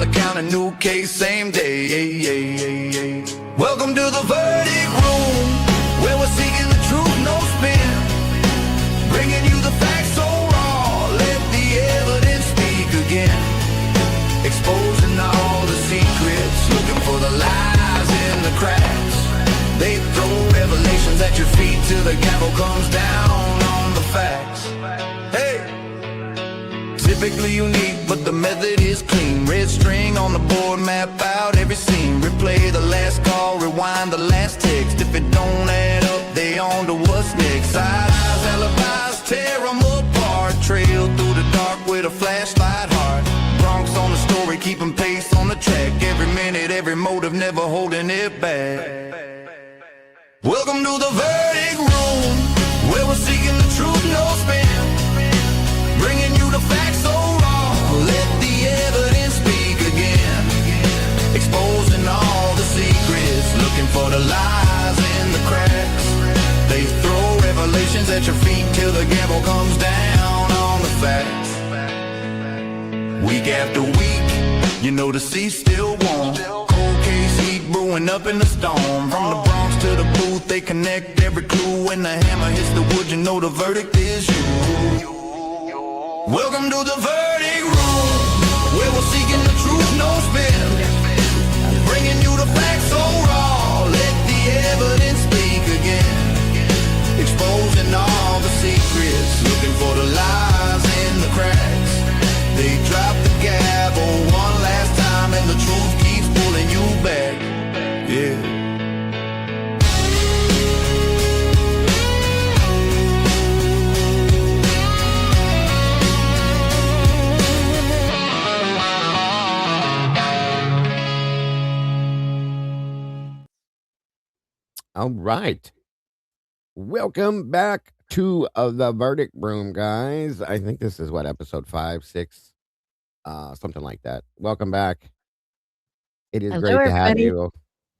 the counter, new case, same day. Welcome to the verdict room, where we're seeking the truth, no spin. Bringing you the facts so raw, let the evidence speak again. Exposing all the secrets, looking for the lies in the cracks. They throw revelations at your feet till the gavel comes down on the facts. Hey! Typically unique, but the method is clean. Red string on the board, map out every scene. Replay the last call, rewind the last text. If it don't add up, they on to what's next. Side eyes, alibis, tear them apart. Trail through the dark with a flashlight heart. Bronx on the story, keeping pace on the track. Every minute, every motive, never holding it back. Welcome to the verdict room, where we're seeking the truth, no spin. Bringing you the facts so raw, let the evidence speak again. Exposing all the secrets, looking for the lies in the cracks. They throw revelations at your feet till the gavel comes down on the facts. Week after week, you know the sea's still warm. Cold case heat brewing up in the storm. From the Bronx to the booth, they connect every clue. When the hammer hits the wood, you know the verdict is you. Welcome to the verdict room, where we're seeking the truth, no spin. Bringing you the facts so raw, let the evidence speak again. Exposing all the secrets, looking for the lies in the cracks. They drop the gavel one last time, and the truth keeps pulling you back. Yeah. All right. Welcome back to the verdict room, guys. I think this is what, episode 5, 6, something like that. Welcome back. It is great to have you.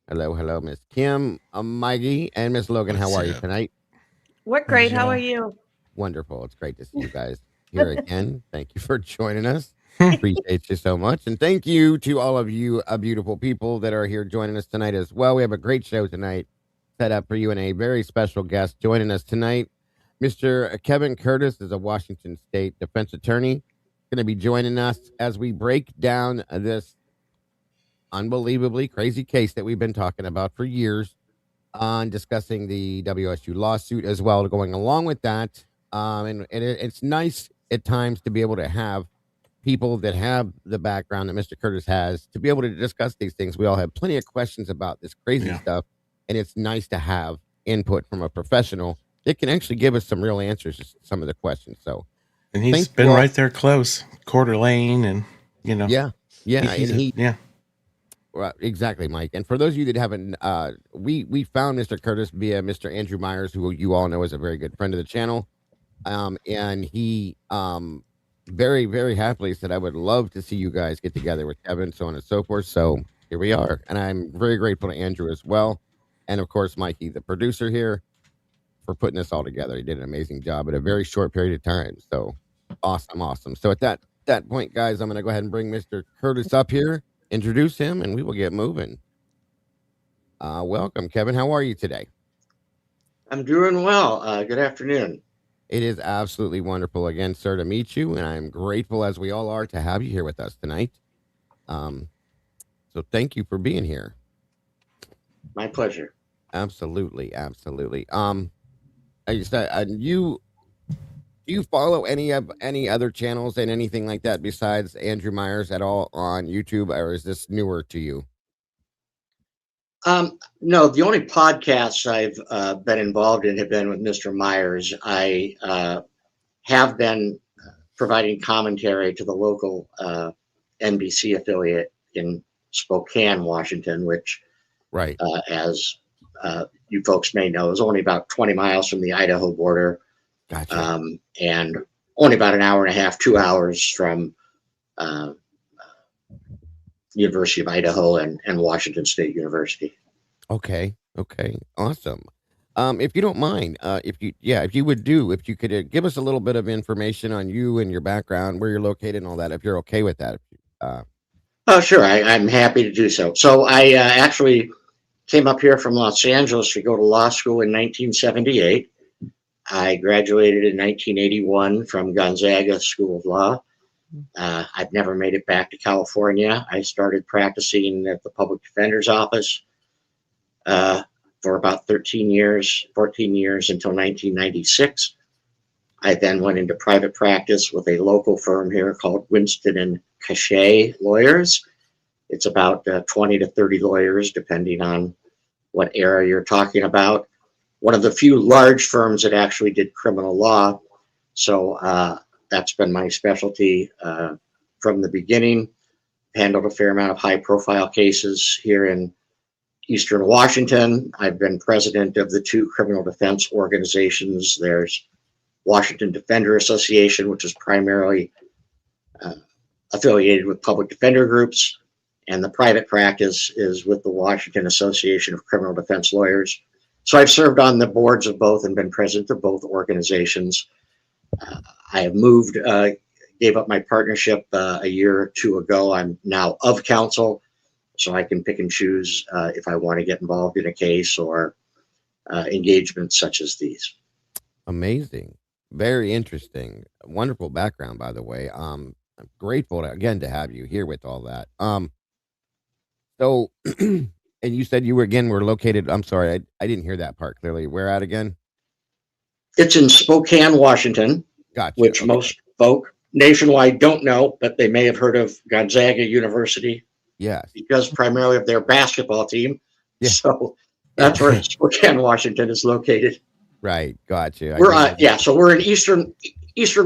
Hello, Miss Kim, Maggie, and Miss Logan. How are you tonight? We're great. How are you? Wonderful. It's great to see you guys here again. Thank you for joining us. Appreciate you so much. And thank you to all of you beautiful people that are here joining us tonight as well. We have a great show tonight set up for you, and a very special guest joining us tonight. Mr. Kevin Curtis is a Washington State defense attorney, going to be joining us as we break down this unbelievably crazy case that we've been talking about for years, on discussing the WSU lawsuit as well, going along with that. And it's nice at times to be able to have people that have the background that Mr. Curtis has to be able to discuss these things. We all have plenty of questions about this crazy stuff, and it's nice to have input from a professional that can actually give us some real answers to some of the questions. So, and he's been right there close, Coeur Lane, and Right, exactly, Mike. And for those of you that haven't, we found Mr. Curtis via Mr. Andrew Myers, who you all know is a very good friend of the channel, and he very, very happily said, I would love to see you guys get together with Kevin, so on and so forth. So here we are, and I'm very grateful to Andrew as well, and of course Mikey, the producer here, for putting this all together. He did an amazing job at a very short period of time. So awesome. So at that point, guys, I'm going to go ahead and bring Mr. Curtis up here, introduce him, and we will get moving. Welcome, Kevin. How are you today? I'm doing well. Good afternoon. It is absolutely wonderful again, sir, to meet you, and I'm grateful, as we all are, to have you here with us tonight. So thank you for being here. My pleasure. Absolutely. You follow any other channels and anything like that besides Andrew Myers at all on YouTube, or is this newer to you? No, the only podcasts I've been involved in have been with Mr. Myers. I have been providing commentary to the local NBC affiliate in Spokane, Washington, which, right, as you folks may know, is only about 20 miles from the Idaho border. Gotcha. And only about an hour and a half, 2 hours from University of Idaho and Washington State University. Okay. Awesome. If you don't mind, if you could give us a little bit of information on you and your background, where you're located and all that, if you're okay with that. Oh, sure. I'm happy to do so. So I actually came up here from Los Angeles to go to law school in 1978. I graduated in 1981 from Gonzaga School of Law. I've never made it back to California. I started practicing at the public defender's office for about 13 years, 14 years until 1996. I then went into private practice with a local firm here called Winston and Cachet Lawyers. It's about 20 to 30 lawyers, depending on what era you're talking about. One of the few large firms that actually did criminal law. So that's been my specialty from the beginning. Handled a fair amount of high profile cases here in Eastern Washington. I've been president of the two criminal defense organizations. There's Washington Defender Association, which is primarily affiliated with public defender groups, and the private practice is with the Washington Association of Criminal Defense Lawyers. So I've served on the boards of both and been president of both organizations. I have moved, gave up my partnership a year or two ago. I'm now of counsel, so I can pick and choose if I want to get involved in a case or engagements such as these. Amazing. Very interesting. Wonderful background, by the way. I'm grateful again to have you here with all that. So, and you said you were located. I'm sorry, I didn't hear that part clearly. Where at again? It's in Spokane, Washington, Gotcha. which Okay. most folk nationwide don't know, but they may have heard of Gonzaga University Yes. because primarily of their basketball team. Yeah. So that's where Spokane, Washington is located. Right. Gotcha. We're so we're in Eastern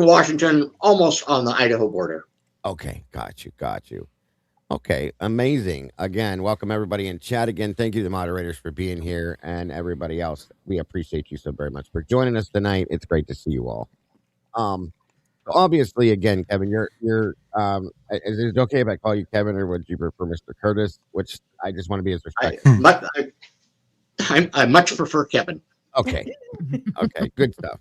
Washington, almost on the Idaho border. Okay. Got you. Okay. Amazing. Again, welcome everybody in chat again. Thank you to the moderators for being here and everybody else. We appreciate you so very much for joining us tonight. It's great to see you all. Obviously, again, Kevin, you're is it okay if I call you Kevin, or would you prefer Mr. Curtis? Which I just want to be as respectful. I much prefer Kevin. Okay. Good stuff.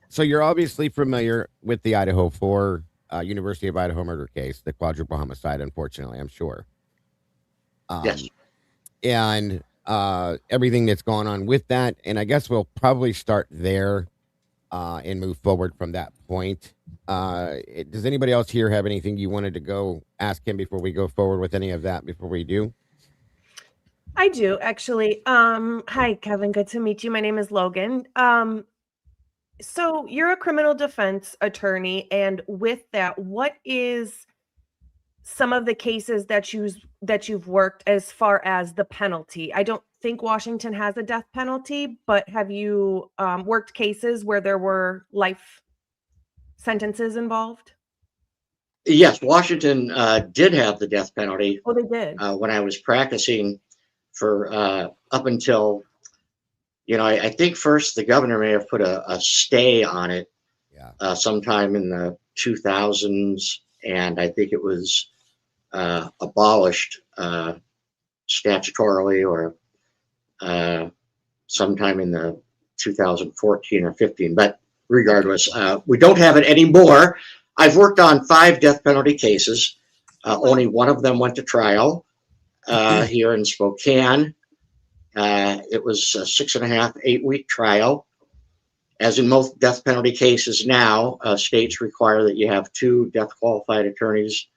So you're obviously familiar with the Idaho 4 University of Idaho murder case, the quadruple homicide, unfortunately, I'm sure. Yes. And everything that's gone on with that. And I guess we'll probably start there and move forward from that point. Does anybody else here have anything you wanted to go ask him before we go forward with any of that before we do? I do actually. Hi, Kevin. Good to meet you. My name is Logan. So you're a criminal defense attorney, and with that, what is some of the cases that you've worked as far as the penalty? I don't think Washington has a death penalty, but have you worked cases where there were life sentences involved? Yes, Washington did have the death penalty. Oh, they did. When I was practicing for up until, I think first the governor may have put a stay on it sometime in the 2000s, and I think it was abolished statutorily or sometime in the 2014 or 15. But regardless, we don't have it anymore. I've worked on 5 death penalty cases. Only one of them went to trial here in Spokane. It was a 6.5, 8-week trial. As in most death penalty cases now, states require that you have 2 death qualified attorneys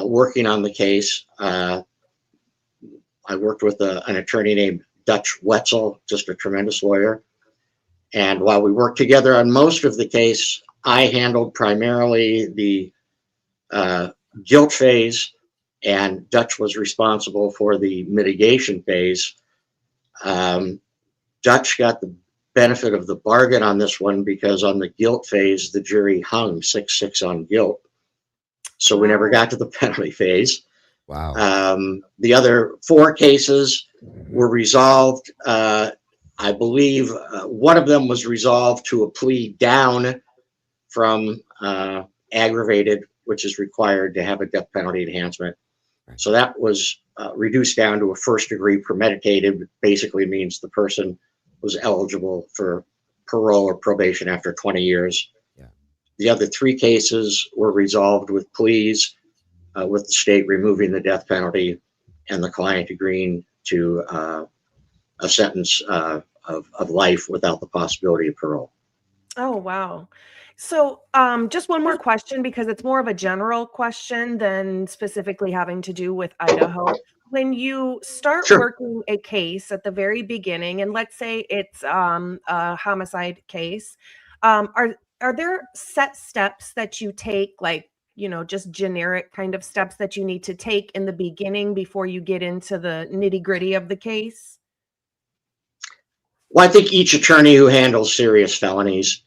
working on the case. I worked with an attorney named Dutch Wetzel, just a tremendous lawyer. And while we worked together on most of the case, I handled primarily the guilt phase, and Dutch was responsible for the mitigation phase. Dutch got the benefit of the bargain on this one because on the guilt phase, the jury hung 6-6 on guilt. So we never got to the penalty phase. Wow. The other 4 cases were resolved. I believe one of them was resolved to a plea down from aggravated, which is required to have a death penalty enhancement. So that was reduced down to a first-degree premeditated, which basically means the person was eligible for parole or probation after 20 years. Yeah. The other 3 cases were resolved with pleas. with the state removing the death penalty and the client agreeing to a sentence of life without the possibility of parole. Oh, wow. So, just one more question because it's more of a general question than specifically having to do with Idaho. When you start Sure. working a case at the very beginning, and let's say it's a homicide case, are there set steps that you take, like, just generic kind of steps that you need to take in the beginning before you get into the nitty-gritty of the case? Well, I think each attorney who handles serious felonies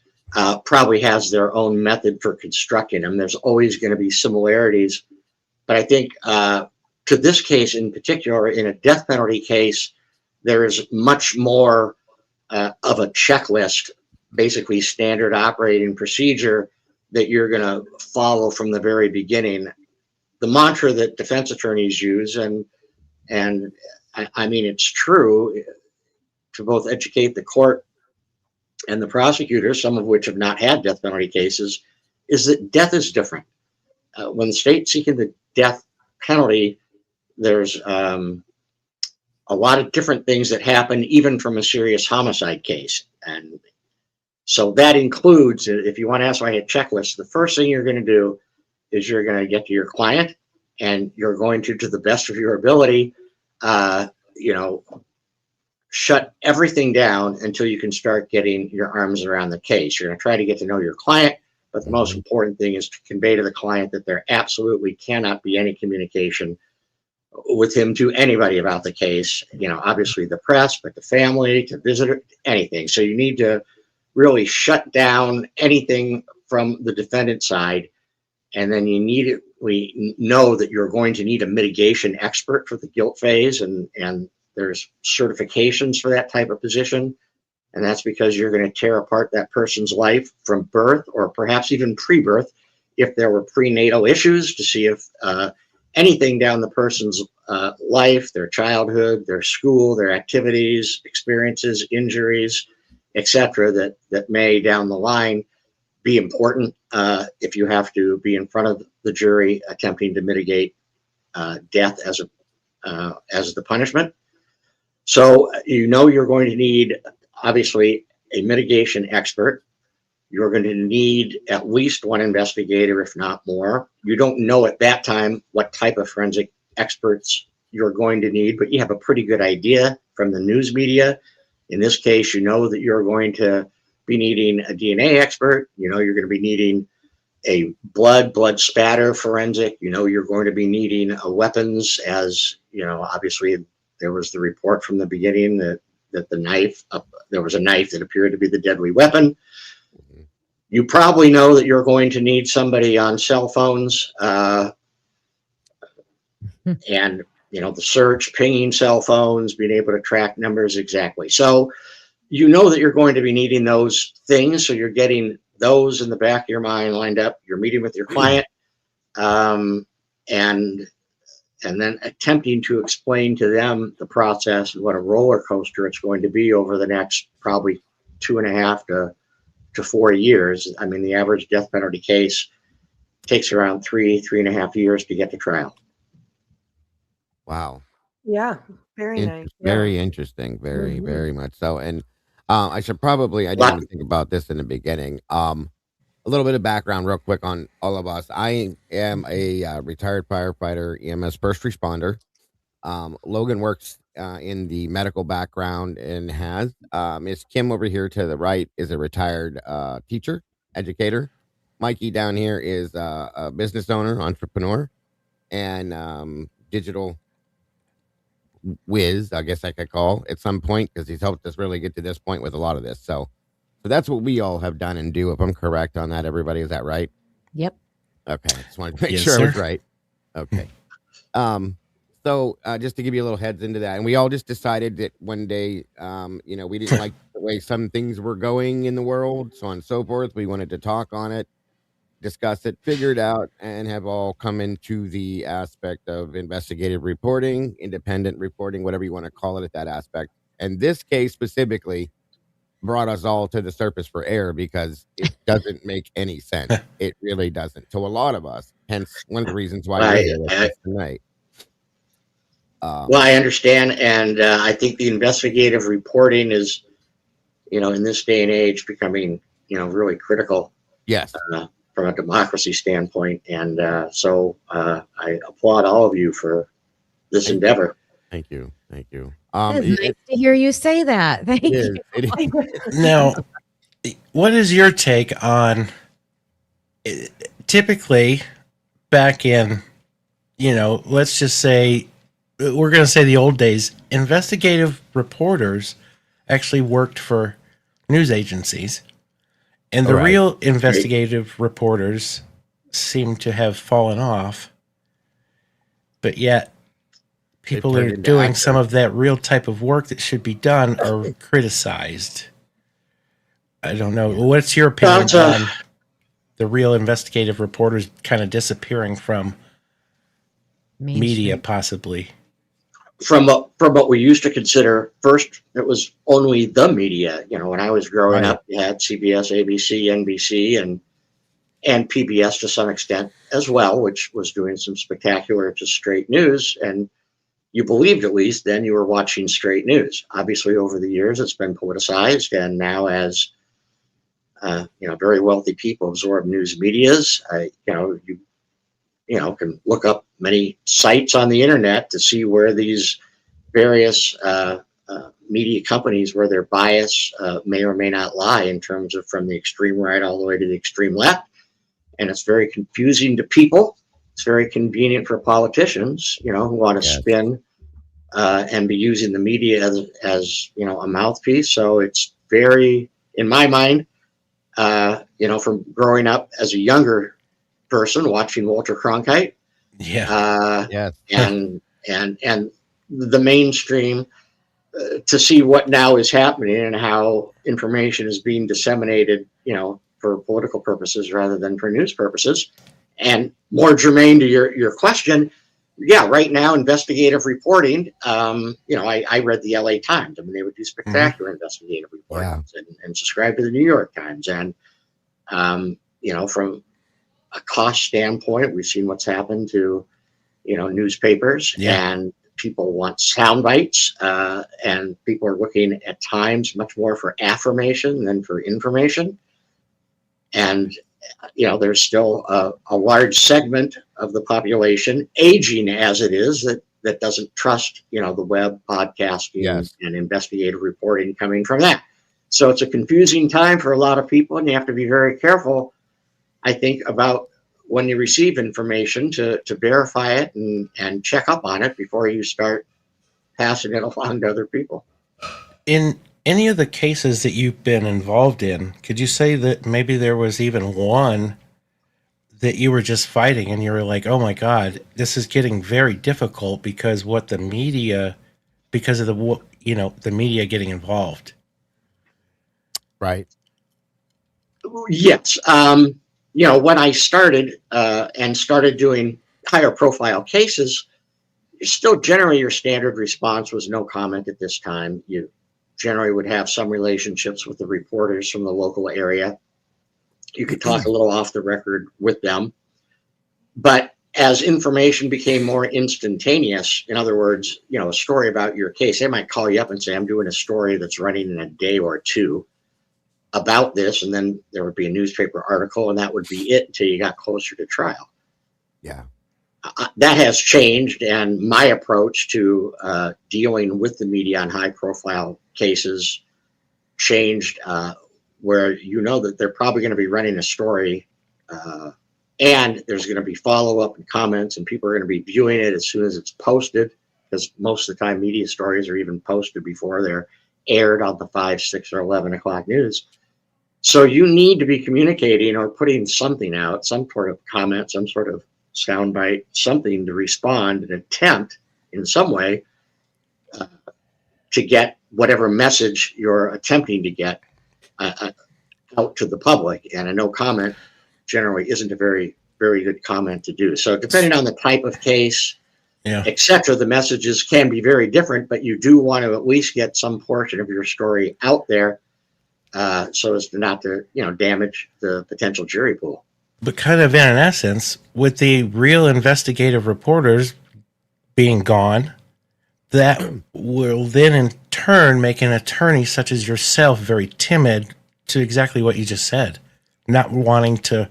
probably has their own method for constructing them. There's always going to be similarities, but I think to this case in particular, in a death penalty case, there is much more of a checklist, basically standard operating procedure that you're going to follow from the very beginning. The mantra that defense attorneys use, and I mean it's true, to both educate the court and the prosecutors, some of which have not had death penalty cases, is that death is different. When the state's seeking the death penalty, there's a lot of different things that happen even from a serious homicide case. And so that includes, if you want to ask why a checklist, the first thing you're going to do is you're going to get to your client and you're going to the best of your ability, shut everything down until you can start getting your arms around the case. You're going to try to get to know your client, but the most important thing is to convey to the client that there absolutely cannot be any communication with him to anybody about the case. Obviously the press, but the family, to visitor, anything. So you need to really shut down anything from the defendant side. And then we know that you're going to need a mitigation expert for the guilt phase, and there's certifications for that type of position. And that's because you're going to tear apart that person's life from birth or perhaps even pre-birth if there were prenatal issues, to see if anything down the person's life, their childhood, their school, their activities, experiences, injuries, etc., that may down the line be important if you have to be in front of the jury attempting to mitigate death as the punishment. So you're going to need, obviously, a mitigation expert. You're going to need at least one investigator, if not more. You don't know at that time what type of forensic experts you're going to need, but you have a pretty good idea from the news media. In this case, that you're going to be needing a DNA expert. You're going to be needing a blood spatter forensic. You're going to be needing a weapons, as obviously there was the report from the beginning that the knife, there was a knife that appeared to be the deadly weapon. You probably know that you're going to need somebody on cell phones and, the search, pinging cell phones, being able to track numbers exactly. So that you're going to be needing those things. So you're getting those in the back of your mind lined up. You're meeting with your client and then attempting to explain to them the process and what a roller coaster it's going to be over the next probably 2.5 to 4 years. I mean, the average death penalty case takes around 3.5 years to get to trial. Wow. Yeah, very nice. Very interesting. Very, very much so. And I didn't even think about this in the beginning. A little bit of background real quick on all of us. I am a retired firefighter, EMS first responder. Logan works in the medical background and has. Miss Kim over here to the right is a retired teacher, educator. Mikey down here is a business owner, entrepreneur, and digital whiz, I guess I could call at some point, because he's helped us really get to this point with a lot of this. So that's what we all have done and do, if I'm correct on that, everybody. Is that right? Yep. Okay. Just wanted to make Yes, sure sir. I was right. Okay. So just to give you a little heads into that, and we all just decided that one day, we didn't like the way some things were going in the world, so on and so forth. We wanted to talk on it, discuss it, figure it out, and have all come into the aspect of investigative reporting, independent reporting, whatever you want to call it at that aspect. And this case specifically brought us all to the surface for air because it doesn't make any sense. It really doesn't to a lot of us. Hence, one of the reasons why you're here with us tonight. Well, I understand, and I think the investigative reporting is, in this day and age, becoming, really critical. Yes. From a democracy standpoint, and so I applaud all of you for this endeavor. Thank you. It's nice to hear you say that. Thank you. Now, what is your take on typically back in, let's just say, we're going to say the old days, investigative reporters actually worked for news agencies, and the real investigative reporters seem to have fallen off, but yet people that are doing some of that real type of work that should be done are criticized. I don't know. What's your opinion on the real investigative reporters kind of disappearing from media, possibly? From what we used to consider, first, it was only the media. When I was growing up, you had CBS, ABC, NBC, and PBS to some extent as well, which was doing some spectacular, just straight news. And you believed, at least then, you were watching straight news. Obviously, over the years, it's been politicized, and now as very wealthy people absorb news medias, you can look up many sites on the internet to see where these various media companies, where their bias may or may not lie in terms of from the extreme right all the way to the extreme left. And it's very confusing to people. It's very convenient for politicians, who want to spin and be using the media as a mouthpiece. So it's very, in my mind, from growing up as a younger person watching Walter Cronkite, and the mainstream, to see what now is happening and how information is being disseminated, for political purposes rather than for news purposes. And more germane to your question, right now, investigative reporting, I read the LA Times. I mean, they would do spectacular investigative reporting and subscribe to the New York Times. And, from a cost standpoint, we've seen what's happened to, newspapers, and people want sound bites, and people are looking at times much more for affirmation than for information. And, there's still a large segment of the population, aging as it is, that doesn't trust, the web, podcasting, and investigative reporting coming from that. So it's a confusing time for a lot of people, and you have to be very careful, I think, about when you receive information to verify it and check up on it before you start passing it along to other people. In any of the cases that you've been involved in, could you say that maybe there was even one that you were just fighting and you were like, oh my God, this is getting very difficult because of the media getting involved? Right. Yes. When I started and started doing higher profile cases, still generally your standard response was no comment at this time. You generally would have some relationships with the reporters from the local area. You could talk a little off the record with them. But as information became more instantaneous, in other words, a story about your case, they might call you up and say, I'm doing a story that's running in a day or two about this, and then there would be a newspaper article, and that would be it until you got closer to trial. Yeah. That has changed, and my approach to dealing with the media on high-profile cases changed, where that they're probably going to be running a story, and there's going to be follow-up and comments, and people are going to be viewing it as soon as it's posted, because most of the time media stories are even posted before they're aired on the 5, 6, or 11 o'clock news. So you need to be communicating or putting something out, some sort of comment, some sort of soundbite, something to respond and attempt in some way to get whatever message you're attempting to get out to the public. And a no comment generally isn't a very, very good comment to do. So depending on the type of case, etc., the messages can be very different, but you do want to at least get some portion of your story out there so as to not to, damage the potential jury pool. But kind of in an essence, with the real investigative reporters being gone, that will then in turn make an attorney such as yourself very timid to exactly what you just said, not wanting to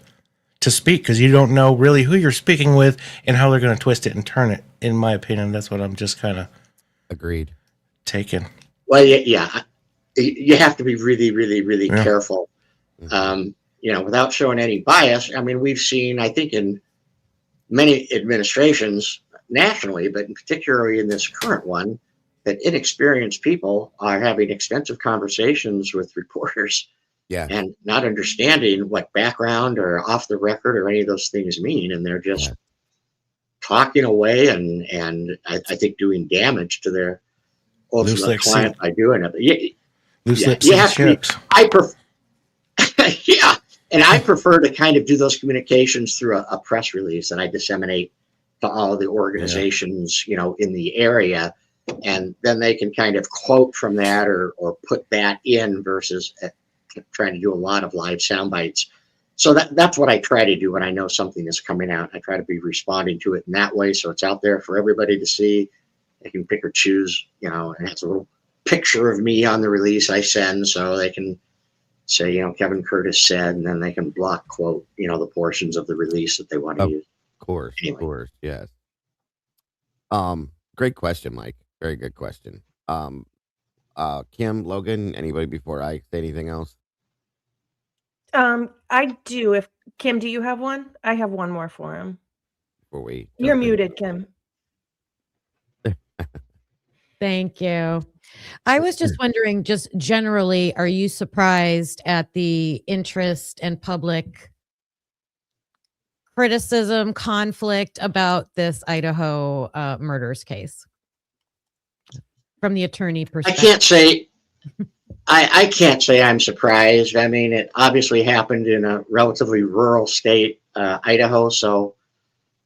speak because you don't know really who you're speaking with and how they're going to twist it and turn it. In my opinion, that's what I'm just kind of Agreed. taking. Well, yeah, you have to be really, really, really careful. Without showing any bias. I mean, we've seen, I think, in many administrations nationally, but particularly in this current one, that inexperienced people are having extensive conversations with reporters and not understanding what background or off the record or any of those things mean. And they're just talking away and I think doing damage to their ultimate client by doing it. You have to be, and I prefer to kind of do those communications through a press release that I disseminate to all the organizations, in the area, and then they can kind of quote from that or put that in versus trying to do a lot of live sound bites. So that's what I try to do when I know something is coming out. I try to be responding to it in that way, so it's out there for everybody to see. They can pick or choose, and it's a little picture of me on the release I send, so they can say, Kevin Curtis said, and then they can block quote, the portions of the release that they want to use. Of course, yes. Great question, Mike. Very good question. Kim, Logan, anybody before I say anything else? I do. If Kim, do you have one? I have one more for him. You're muted, Kim. Thank you. I was just wondering, just generally, are you surprised at the interest and public criticism, conflict about this Idaho murders case from the attorney perspective? I can't say I'm surprised. I mean, it obviously happened in a relatively rural state, Idaho,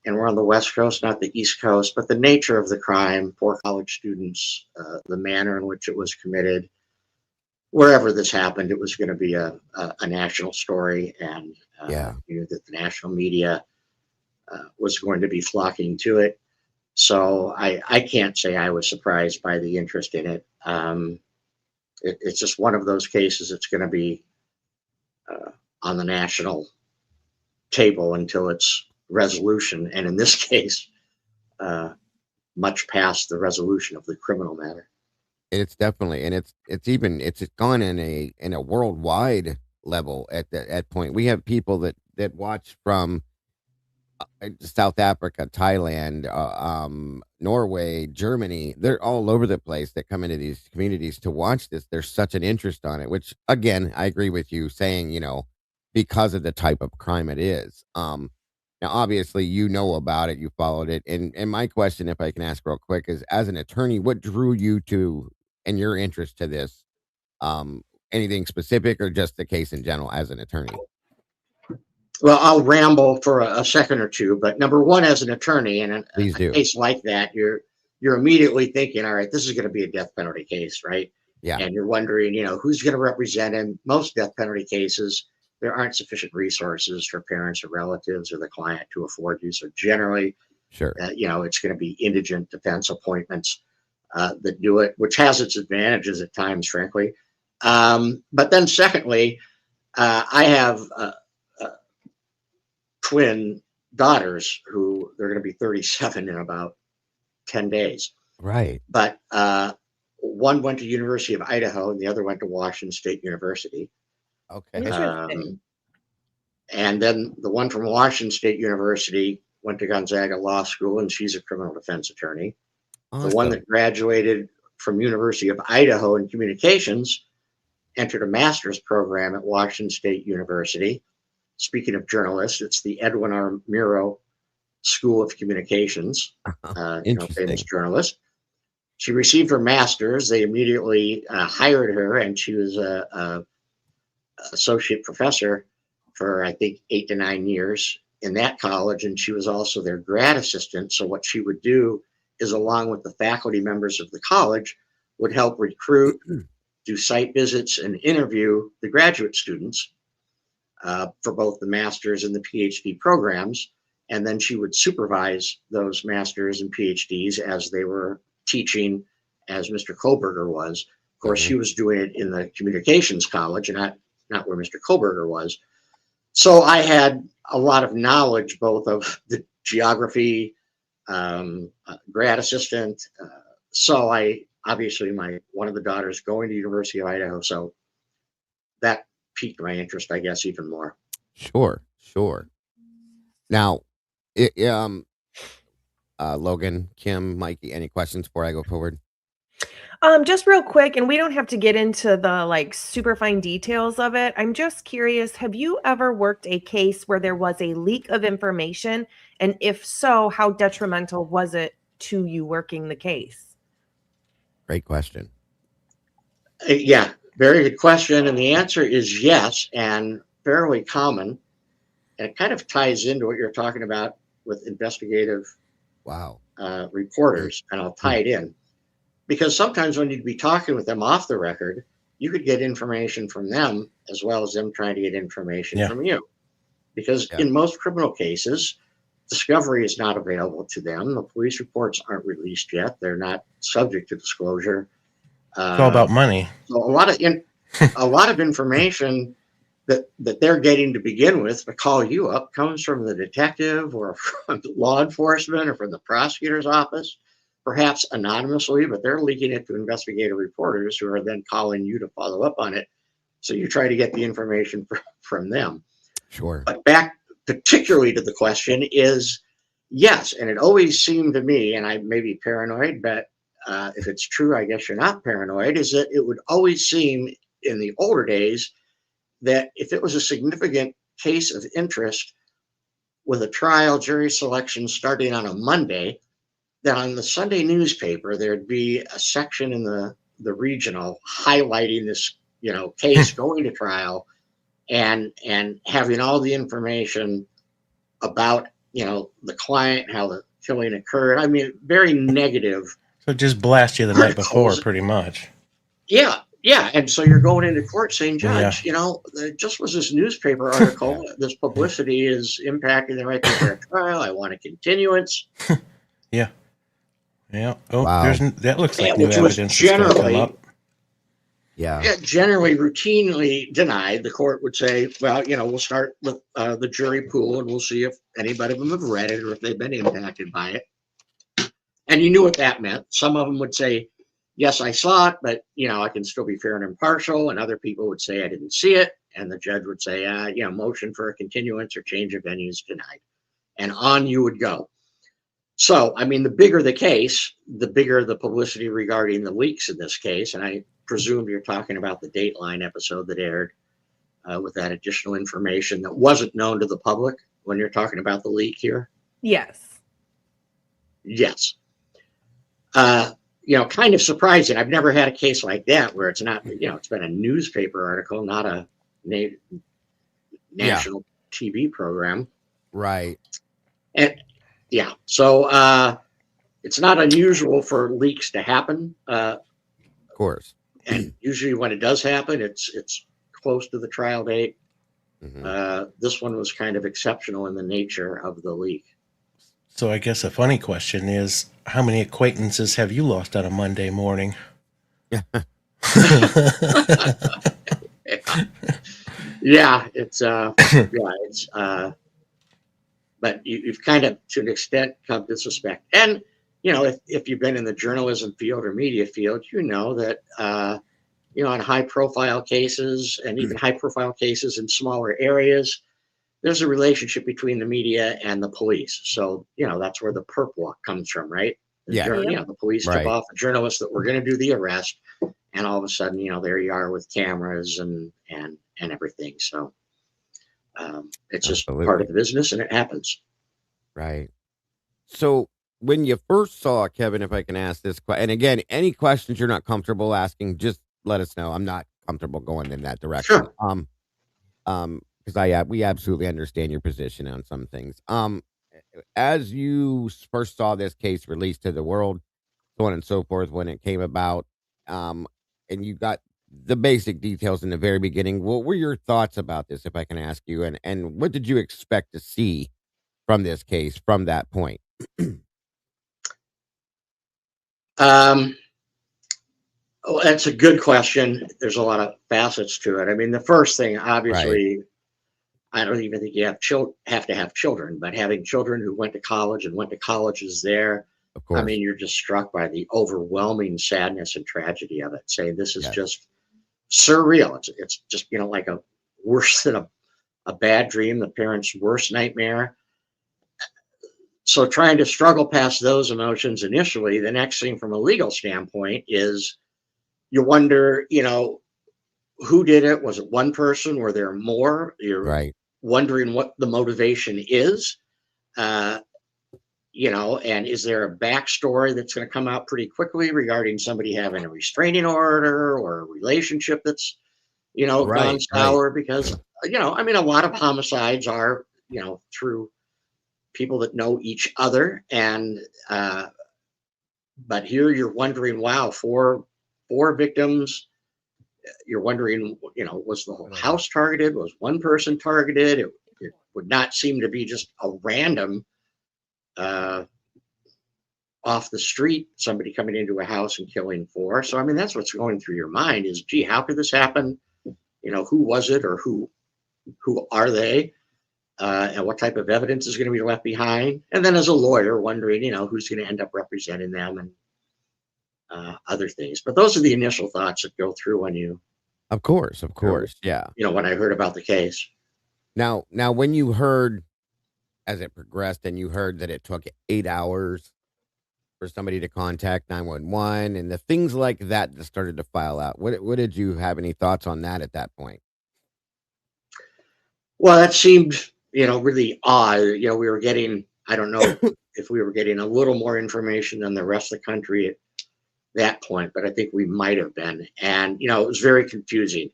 and we're on the West Coast, not the East Coast, but the nature of the crime, poor college students, the manner in which it was committed, wherever this happened, it was going to be a national story, and that the national media was going to be flocking to it. So I can't say I was surprised by the interest in it. It's just one of those cases that's going to be on the national table until its resolution, and in this case, much past the resolution of the criminal matter. It's definitely, and it's gone in a worldwide level at that point. We have people that watch from South Africa, Thailand, Norway, Germany. They're all over the place that come into these communities to watch this. There's such an interest on it, which again, I agree with you saying, because of the type of crime it is. Now, obviously, about it, you followed it. And my question, if I can ask real quick, is as an attorney, what drew you to and your interest to this? Anything specific or just the case in general as an attorney? Well, I'll ramble for a second or two, but number one, as an attorney in a case like that, you're immediately thinking, all right, this is going to be a death penalty case, right? Yeah. And you're wondering, who's going to represent him. Most death penalty cases, there aren't sufficient resources for parents or relatives or the client to afford you. So generally, it's going to be indigent defense appointments that do it, which has its advantages at times, frankly. But then secondly, I have twin daughters who they're going to be 37 in about 10 days. Right. But one went to University of Idaho and the other went to Washington State University. Okay. And then the one from Washington State University went to Gonzaga Law School, and she's a criminal defense attorney. Awesome. The one that graduated from University of Idaho in communications entered a master's program at Washington State University. Speaking of journalists, it's the Edwin R. Murrow School of Communications, famous journalist. She received her master's. They immediately hired her, and she was a associate professor for, I think, 8 to 9 years in that college, and she was also their grad assistant. So what she would do is, along with the faculty members of the college, would help recruit do site visits and interview the graduate students for both the master's and the PhD programs. And then she would supervise those master's and PhDs as they were teaching, as Mr. Koberger was. Of course, she was doing it in the communications college and not where Mr. Koberger was. So I had a lot of knowledge, both of the geography, grad assistant. So I obviously one of the daughters going to University of Idaho. So that piqued my interest, I guess, even more. Sure. Now, Logan, Kim, Mikey, any questions before I go forward? Just real quick, and we don't have to get into the like super fine details of it. I'm just curious, have you ever worked a case where there was a leak of information? And if so, how detrimental was it to you working the case? Great question. Yeah, very good question. And the answer is yes, and fairly common. And it kind of ties into what you're talking about with investigative reporters, and I'll tie it in. Because sometimes when you'd be talking with them off the record, you could get information from them as well as them trying to get information from you. Because in most criminal cases, discovery is not available to them. The police reports aren't released yet. They're not subject to disclosure. It's all about money. So a lot of information that they're getting to begin with to call you up comes from the detective or from law enforcement or from the prosecutor's office, perhaps anonymously, but they're leaking it to investigative reporters who are then calling you to follow up on it. So you try to get the information from them. Sure. But back particularly to the question is yes. And it always seemed to me, and I may be paranoid, but if it's true, I guess you're not paranoid, is that it would always seem in the older days that if it was a significant case of interest with a trial jury selection starting on a Monday, that on the Sunday newspaper, there'd be a section in the regional highlighting this, case going to trial and having all the information about, the client, how the killing occurred. I mean, very negative. So just blast you the night before, pretty much. Yeah. And so you're going into court saying, Judge, there just was this newspaper article. This publicity is impacting the right to fair trial. I want a continuance. Yeah. Oh, Wow. that looks like new which was evidence that's going to come up. Generally routinely denied. The court would say, well, we'll start with the jury pool and we'll see if anybody of them have read it or if they've been impacted by it. And you knew what that meant. Some of them would say, yes, I saw it, but, I can still be fair and impartial. And other people would say, I didn't see it. And the judge would say, motion for a continuance or change of venue is denied. And on you would go. So, I mean, the bigger the case, the bigger the publicity regarding the leaks in this case. And I presume you're talking about the Dateline episode that aired with that additional information that wasn't known to the public when you're talking about the leak here. Yes. Yes. Kind of surprising. I've never had a case like that where it's not, it's been a newspaper article, not a national TV program. Right. And so it's not unusual for leaks to happen. Of course. And usually when it does happen, it's close to the trial date. Mm-hmm. This one was kind of exceptional in the nature of the leak. So I guess a funny question is, how many acquaintances have you lost on a Monday morning? But you've kind of, to an extent, come to suspect. And, if you've been in the journalism field or media field, that, on high-profile cases and even high-profile cases in smaller areas, there's a relationship between the media and the police. So, that's where the perp walk comes from, right? The police tip off a journalist that we're going to do the arrest. And all of a sudden, there you are with cameras and everything. So it's just part of the business and it happens. Right. So when you first saw Kevin, if I can ask this, and again, any questions you're not comfortable asking, just let us know. I'm not comfortable going in that direction. Sure. Because we absolutely understand your position on some things. As you first saw this case released to the world, so on and so forth, when it came about, and you got the basic details in the very beginning. What were your thoughts about this, if I can ask you, and what did you expect to see from this case from that point? Oh, that's a good question. There's a lot of facets to it. I mean, the first thing, Right. obviously, I don't even think you have to have children, but having children who went to college and went to colleges there, Of I course. mean, you're just struck by the overwhelming sadness and tragedy of it. Saying this is Yes. just surreal. It's just like a worse than a bad dream, the parents' worst nightmare. So trying to struggle past those emotions initially, the next thing from a legal standpoint is you wonder, who did it? Was it one person? Were there more? You're Right. wondering what the motivation is, uh, and is there a backstory that's going to come out pretty quickly regarding somebody having a restraining order or a relationship that's, gone Right. sour? Because, I mean, a lot of homicides are, through people that know each other. And, but here you're wondering, wow, four victims. You're wondering, was the whole house targeted? Was one person targeted? It would not seem to be just a random off the street, somebody coming into a house and killing four. So, I mean, that's what's going through your mind is, gee, how could this happen? Who was it, or who are they? And what type of evidence is going to be left behind? And then as a lawyer, wondering, who's going to end up representing them and other things. But those are the initial thoughts that go through when you, Of course. Yeah. when I heard about the case. Now, when you heard as it progressed, and you heard that it took 8 hours for somebody to contact 911 and the things like that started to file out, what did you have any thoughts on that at that point? Well, that seemed, really odd. We were getting, I don't know if we were getting a little more information than the rest of the country at that point, but I think we might have been. And, it was very confusing.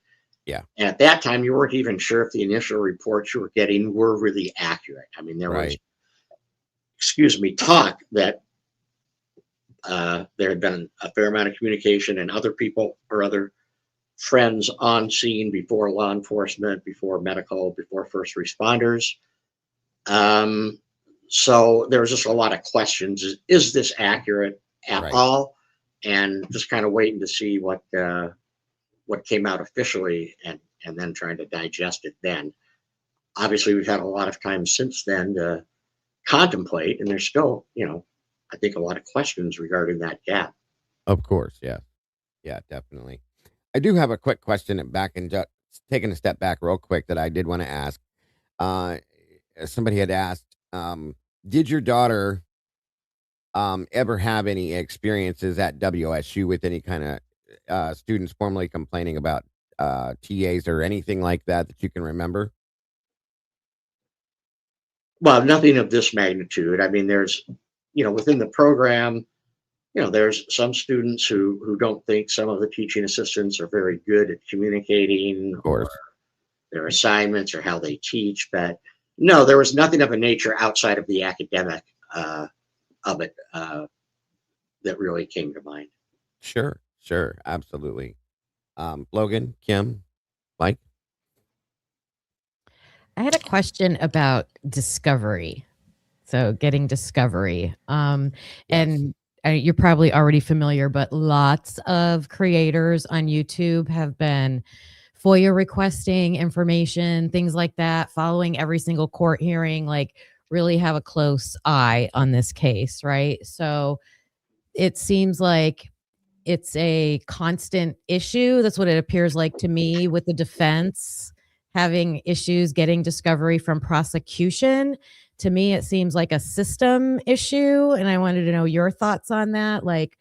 Yeah. And at that time, you weren't even sure if the initial reports you were getting were really accurate. I mean, there was, talk that there had been a fair amount of communication and other people or other friends on scene before law enforcement, before medical, before first responders. So there was just a lot of questions. Is this accurate at Right. all? And just kind of waiting to see what came out officially, and then trying to digest it then. Obviously, we've had a lot of time since then to contemplate, and there's still, I think a lot of questions regarding that gap. Of course. Yeah. Yeah, definitely. I do have a quick question back and just taking a step back real quick that I did want to ask. Uh, Somebody had asked, did your daughter ever have any experiences at WSU with any kind of students formally complaining about TAs or anything like that you can remember? Well, nothing of this magnitude. I mean, there's, within the program, there's some students who don't think some of the teaching assistants are very good at communicating, Of course. or their assignments, or how they teach. But no, there was nothing of a nature outside of the academic of it that really came to mind. Sure. Absolutely. Logan, Kim, Mike? I had a question about discovery. So getting discovery. Yes. And you're probably already familiar, but lots of creators on YouTube have been FOIA requesting information, things like that, following every single court hearing, like really have a close eye on this case, right? So it seems like it's a constant issue. That's what it appears like to me, with the defense having issues getting discovery from prosecution. To me, it seems like a system issue. And I wanted to know your thoughts on that. Like,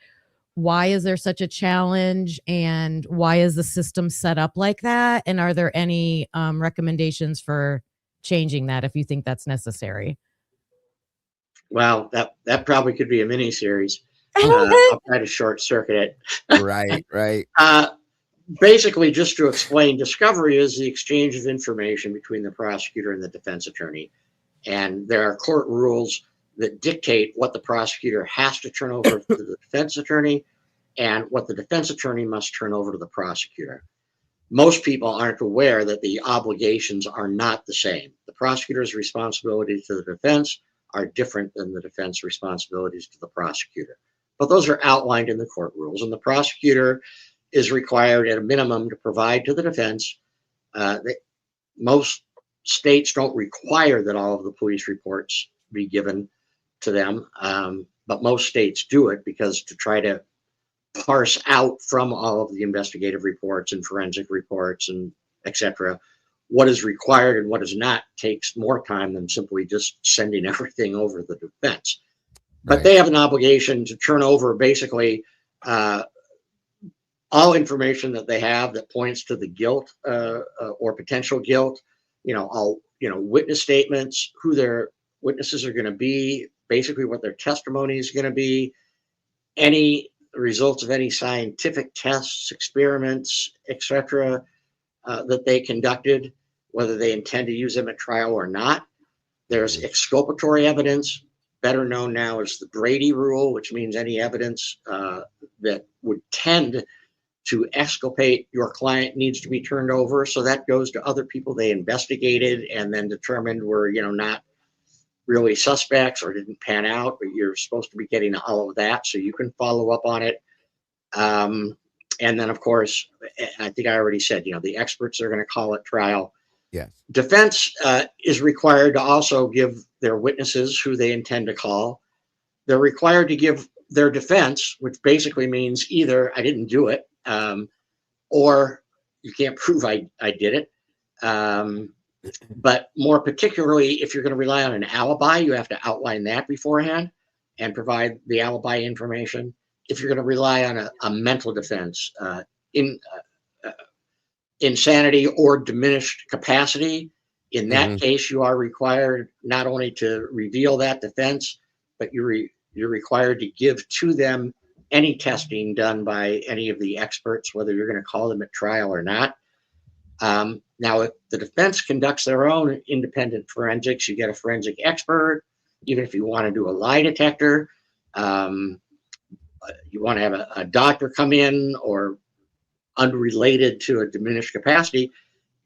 why is there such a challenge, and why is the system set up like that? And are there any recommendations for changing that if you think that's necessary? Well, that probably could be a mini series. I'll try to short circuit it. Right. Basically, just to explain, discovery is the exchange of information between the prosecutor and the defense attorney. And there are court rules that dictate what the prosecutor has to turn over to the defense attorney, and what the defense attorney must turn over to the prosecutor. Most people aren't aware that the obligations are not the same. The prosecutor's responsibility to the defense are different than the defense responsibilities to the prosecutor. But those are outlined in the court rules, and the prosecutor is required at a minimum to provide to the defense. Most states don't require that all of the police reports be given to them, but most states do it because to try to parse out from all of the investigative reports and forensic reports and etc. what is required and what is not takes more time than simply just sending everything over the defense. But they have an obligation to turn over basically all information that they have that points to the guilt or potential guilt. All witness statements, who their witnesses are going to be, basically what their testimony is going to be, any results of any scientific tests, experiments, etc. That they conducted, whether they intend to use them at trial or not. There's exculpatory evidence, better known now as the Brady rule, which means any evidence that would tend to exculpate your client needs to be turned over. So that goes to other people they investigated and then determined were, not really suspects or didn't pan out, but you're supposed to be getting all of that so you can follow up on it. And then, of course, I think I already said, the experts are going to call at trial. Yes. Defense is required to also give their witnesses who they intend to call. They're required to give their defense, which basically means either I didn't do it, or you can't prove I did it. But more particularly, if you're going to rely on an alibi, you have to outline that beforehand and provide the alibi information. If you're going to rely on a mental defense, insanity or diminished capacity, in that case, you are required not only to reveal that defense, but you're required to give to them any testing done by any of the experts, whether you're going to call them at trial or not. Now, if the defense conducts their own independent forensics, you get a forensic expert. Even if you want to do a lie detector, you want to have a doctor come in or unrelated to a diminished capacity.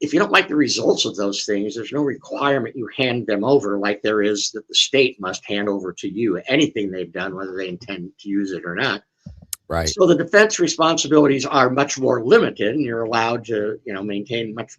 If you don't like the results of those things, there's no requirement you hand them over like there is that the state must hand over to you anything they've done, whether they intend to use it or not. Right. So the defense responsibilities are much more limited, and you're allowed to, maintain much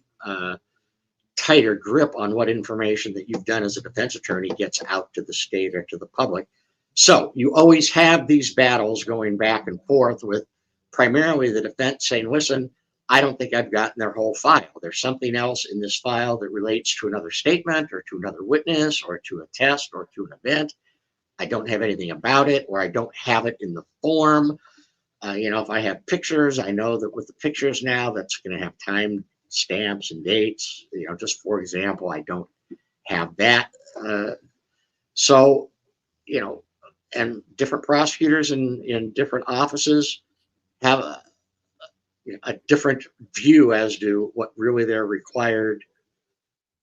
tighter grip on what information that you've done as a defense attorney gets out to the state or to the public. So you always have these battles going back and forth with primarily the defense saying, listen, I don't think I've gotten their whole file. There's something else in this file that relates to another statement or to another witness or to a test or to an event. I don't have anything about it, or I don't have it in the form. If I have pictures, I know that with the pictures now, that's going to have time stamps and dates. Just for example, I don't have that. And different prosecutors in different offices have a different view as to what really they're required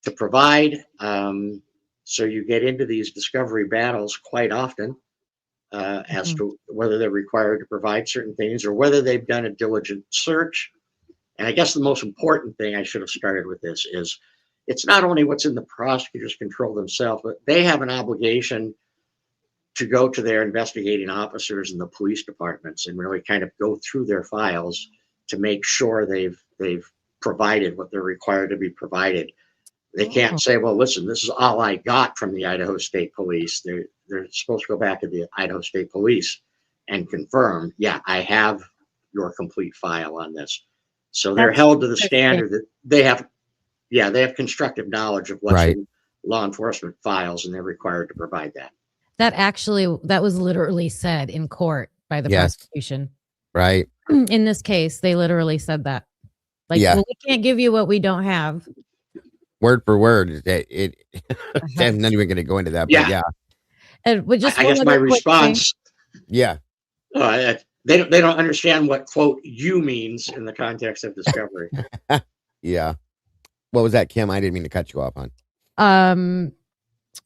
to provide. So you get into these discovery battles quite often as to whether they're required to provide certain things or whether they've done a diligent search. And I guess the most important thing I should have started with this is it's not only what's in the prosecutor's control themselves, but they have an obligation to go to their investigating officers in the police departments and really kind of go through their files to make sure they've provided what they're required to be provided. They can't say, well, listen, this is all I got from the Idaho State Police. They're supposed to go back to the Idaho State Police and confirm, yeah, I have your complete file on this. So they're held to the standard that they have constructive knowledge of what's in law enforcement files, and they're required to provide that. That was literally said in court by the prosecution. Right. In this case, they literally said that. Well, we can't give you what we don't have. Word for word. I'm not even going to go into that. But And just I guess my response. Yeah. They don't understand what quote you means in the context of discovery. Yeah. What was that, Kim? I didn't mean to cut you off on.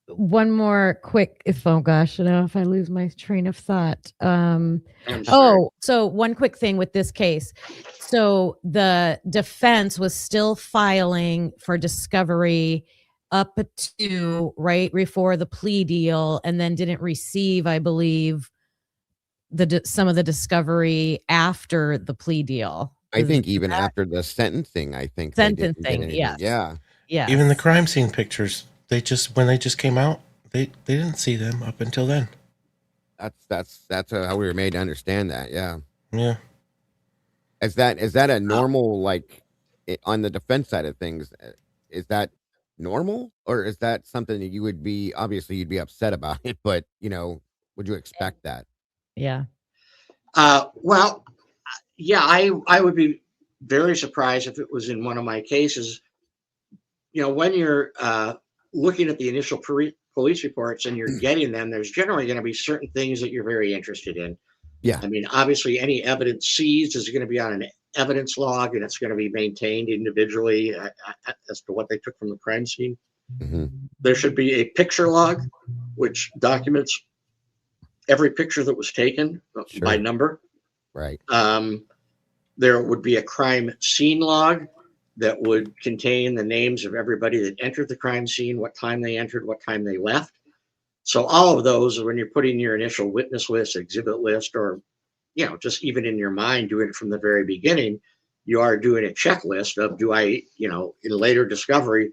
One more quick, oh gosh, I don't know if I lose my train of thought. I'm sorry. Oh, so one quick thing with this case. So the defense was still filing for discovery up to right before the plea deal, and then didn't receive, I believe, some of the discovery after the plea deal. I think even after the sentencing, I think they didn't get Sentencing, anything. yes. Yeah. Yeah. Even the crime scene pictures, when they just came out, they didn't see them up until then. That's how we were made to understand that. Yeah. Yeah. Is that a normal, like, on the defense side of things? Is that normal, or is that something that you would be, obviously you'd be upset about it, but would you expect that? Yeah. Well, yeah, I would be very surprised if it was in one of my cases. When you're looking at the initial police reports and you're getting them, there's generally going to be certain things that you're very interested in. Yeah. I mean, obviously, any evidence seized is going to be on an evidence log, and it's going to be maintained individually as to what they took from the crime scene. Mm-hmm. There should be a picture log, which documents every picture that was taken by number. Right. There would be a crime scene log that would contain the names of everybody that entered the crime scene, what time they entered, what time they left. So all of those, when you're putting your initial witness list, exhibit list, or just even in your mind doing it from the very beginning, you are doing a checklist of, do I, in later discovery,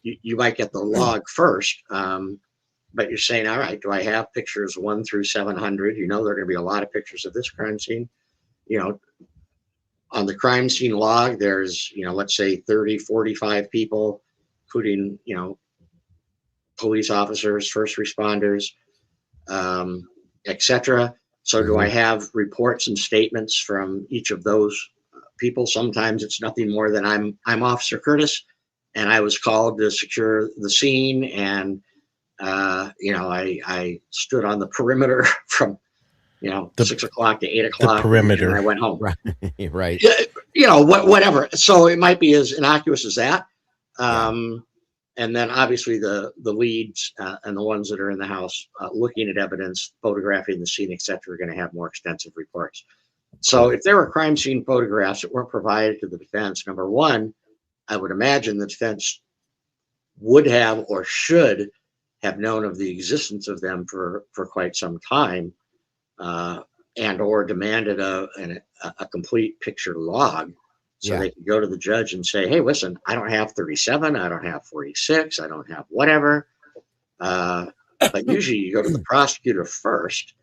you might get the log first, but you're saying, all right, do I have pictures 1 through 700? There are going to be a lot of pictures of this crime scene. On the crime scene log, there's, let's say 30, 45 people, including, police officers, first responders, etc. So do I have reports and statements from each of those people? Sometimes it's nothing more than I'm Officer Curtis, and I was called to secure the scene, and I stood on the perimeter from 6 o'clock to 8 o'clock. The perimeter. And I went home. Right. Whatever. So it might be as innocuous as that. And then obviously the leads and the ones that are in the house looking at evidence, photographing the scene, etc., are going to have more extensive reports. So if there were crime scene photographs that weren't provided to the defense, number one, I would imagine the defense would have or should have known of the existence of them for quite some time, and or demanded a complete picture log. So they could go to the judge and say, hey, listen, I don't have 37, I don't have 46, I don't have whatever. But usually you go to the prosecutor first,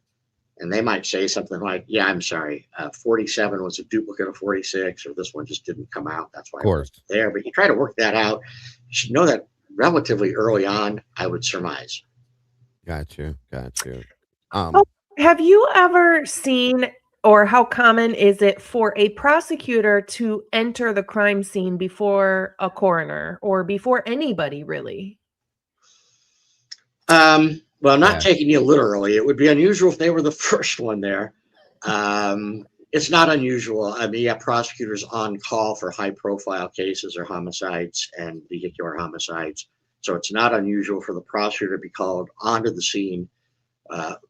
and they might say something like, yeah, I'm sorry, 47 was a duplicate of 46, or this one just didn't come out. That's why it wasn't there. But you try to work that out. You should know that relatively early on, I would surmise. Got you. Have you ever seen, or how common is it for a prosecutor to enter the crime scene before a coroner or before anybody, really? Well, I'm not taking you literally. It would be unusual if they were the first one there. It's not unusual. I mean, prosecutors on call for high-profile cases or homicides and vehicular homicides. So it's not unusual for the prosecutor to be called onto the scene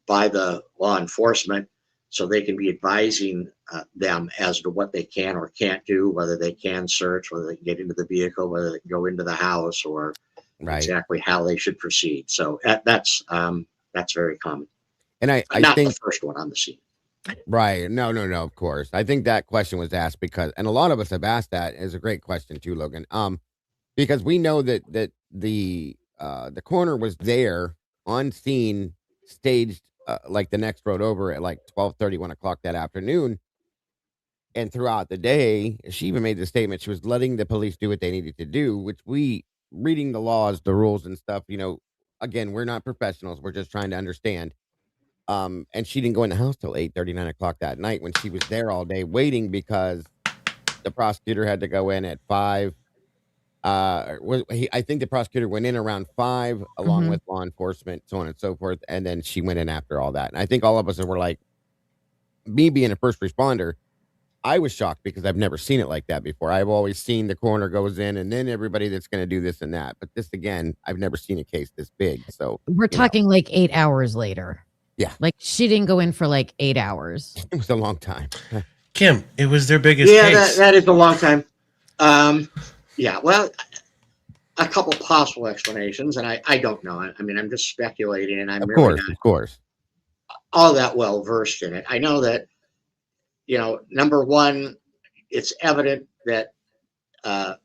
by the law enforcement, so they can be advising them as to what they can or can't do, whether they can search, whether they can get into the vehicle, whether they can go into the house, or exactly how they should proceed. So that's very common. And I not think the first one on the scene. Right. No, of course. I think that question was asked because, and a lot of us have asked that, is a great question too, Logan. Because we know that the coroner was there on scene, staged like the next road over at like 12:30, 1 o'clock that afternoon. And throughout the day, she even made the statement she was letting the police do what they needed to do, which we, reading the laws, the rules and stuff, again, we're not professionals. We're just trying to understand. And she didn't go in the house till 8:30, 9 o'clock that night when she was there all day waiting because the prosecutor had to go in at 5. I think the prosecutor went in around 5 along with law enforcement, so on and so forth. And then she went in after all that. And I think all of us were like, me being a first responder, I was shocked because I've never seen it like that before. I've always seen the coroner goes in and then everybody that's going to do this and that. But this, again, I've never seen a case this big. So We're you know, talking like 8 hours later. Yeah. Like she didn't go in for like 8 hours. it was a long time. Kim, it was their biggest Yeah, case. that is a long time. Yeah, well, a couple possible explanations, and I don't know. I mean, I'm just speculating, and I'm Of really course, not of course. all that well versed in it. I know that, number one, it's evident that that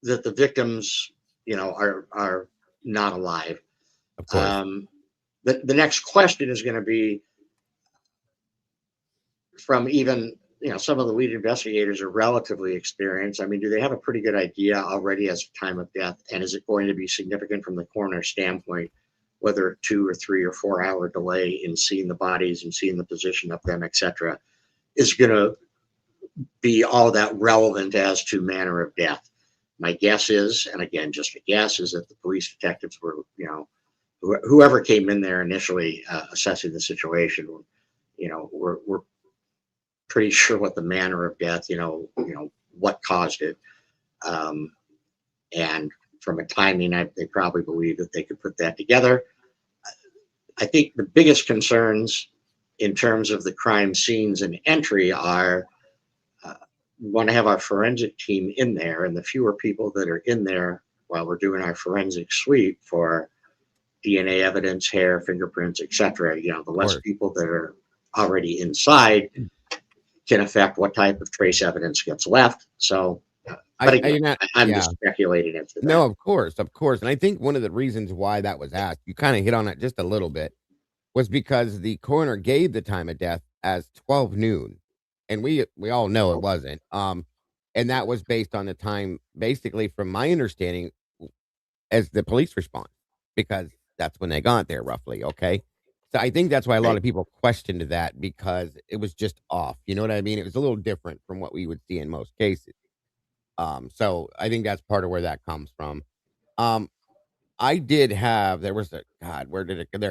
the victims, are not alive. Of course. The next question is going to be from even, some of the lead investigators are relatively experienced. I mean, do they have a pretty good idea already as to time of death? And is it going to be significant from the coroner's standpoint, whether a 2 or 3 or 4 hour delay in seeing the bodies and seeing the position of them, et cetera, is going to be all that relevant as to manner of death? My guess is, and again, just a guess, is that the police detectives were, whoever came in there initially assessing the situation, were pretty sure what the manner of death, what caused it. And from a timing, they probably believe that they could put that together. I think the biggest concerns in terms of the crime scenes and entry are we want to have our forensic team in there, and the fewer people that are in there while we're doing our forensic sweep for DNA evidence, hair, fingerprints, etc., the less people that are already inside can affect what type of trace evidence gets left. So, but again, I'm just speculating into that. No, of course. And I think one of the reasons why that was asked, you kind of hit on it just a little bit, was because the coroner gave the time of death as 12 noon. And we all know it wasn't. And that was based on the time, basically, from my understanding, as the police response, because that's when they got there, roughly. Okay. So I think that's why a lot of people questioned that, because it was just off. You know what I mean? It was a little different from what we would see in most cases. So I think that's part of where that comes from. I did have, there was there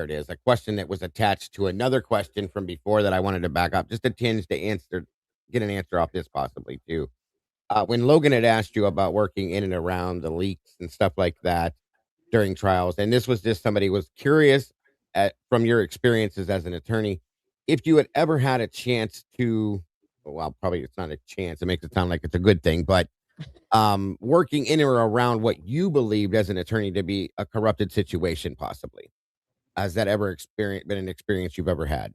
it is, a question that was attached to another question from before that I wanted to back up just a tinge to get an answer off this possibly too. When Logan had asked you about working in and around the leaks and stuff like that during trials, and this was just somebody was curious from your experiences as an attorney, if you had ever had a chance to, well, probably it's not a chance, it makes it sound like it's a good thing, but working in or around what you believed as an attorney to be a corrupted situation, possibly. Has that ever been an experience you've ever had?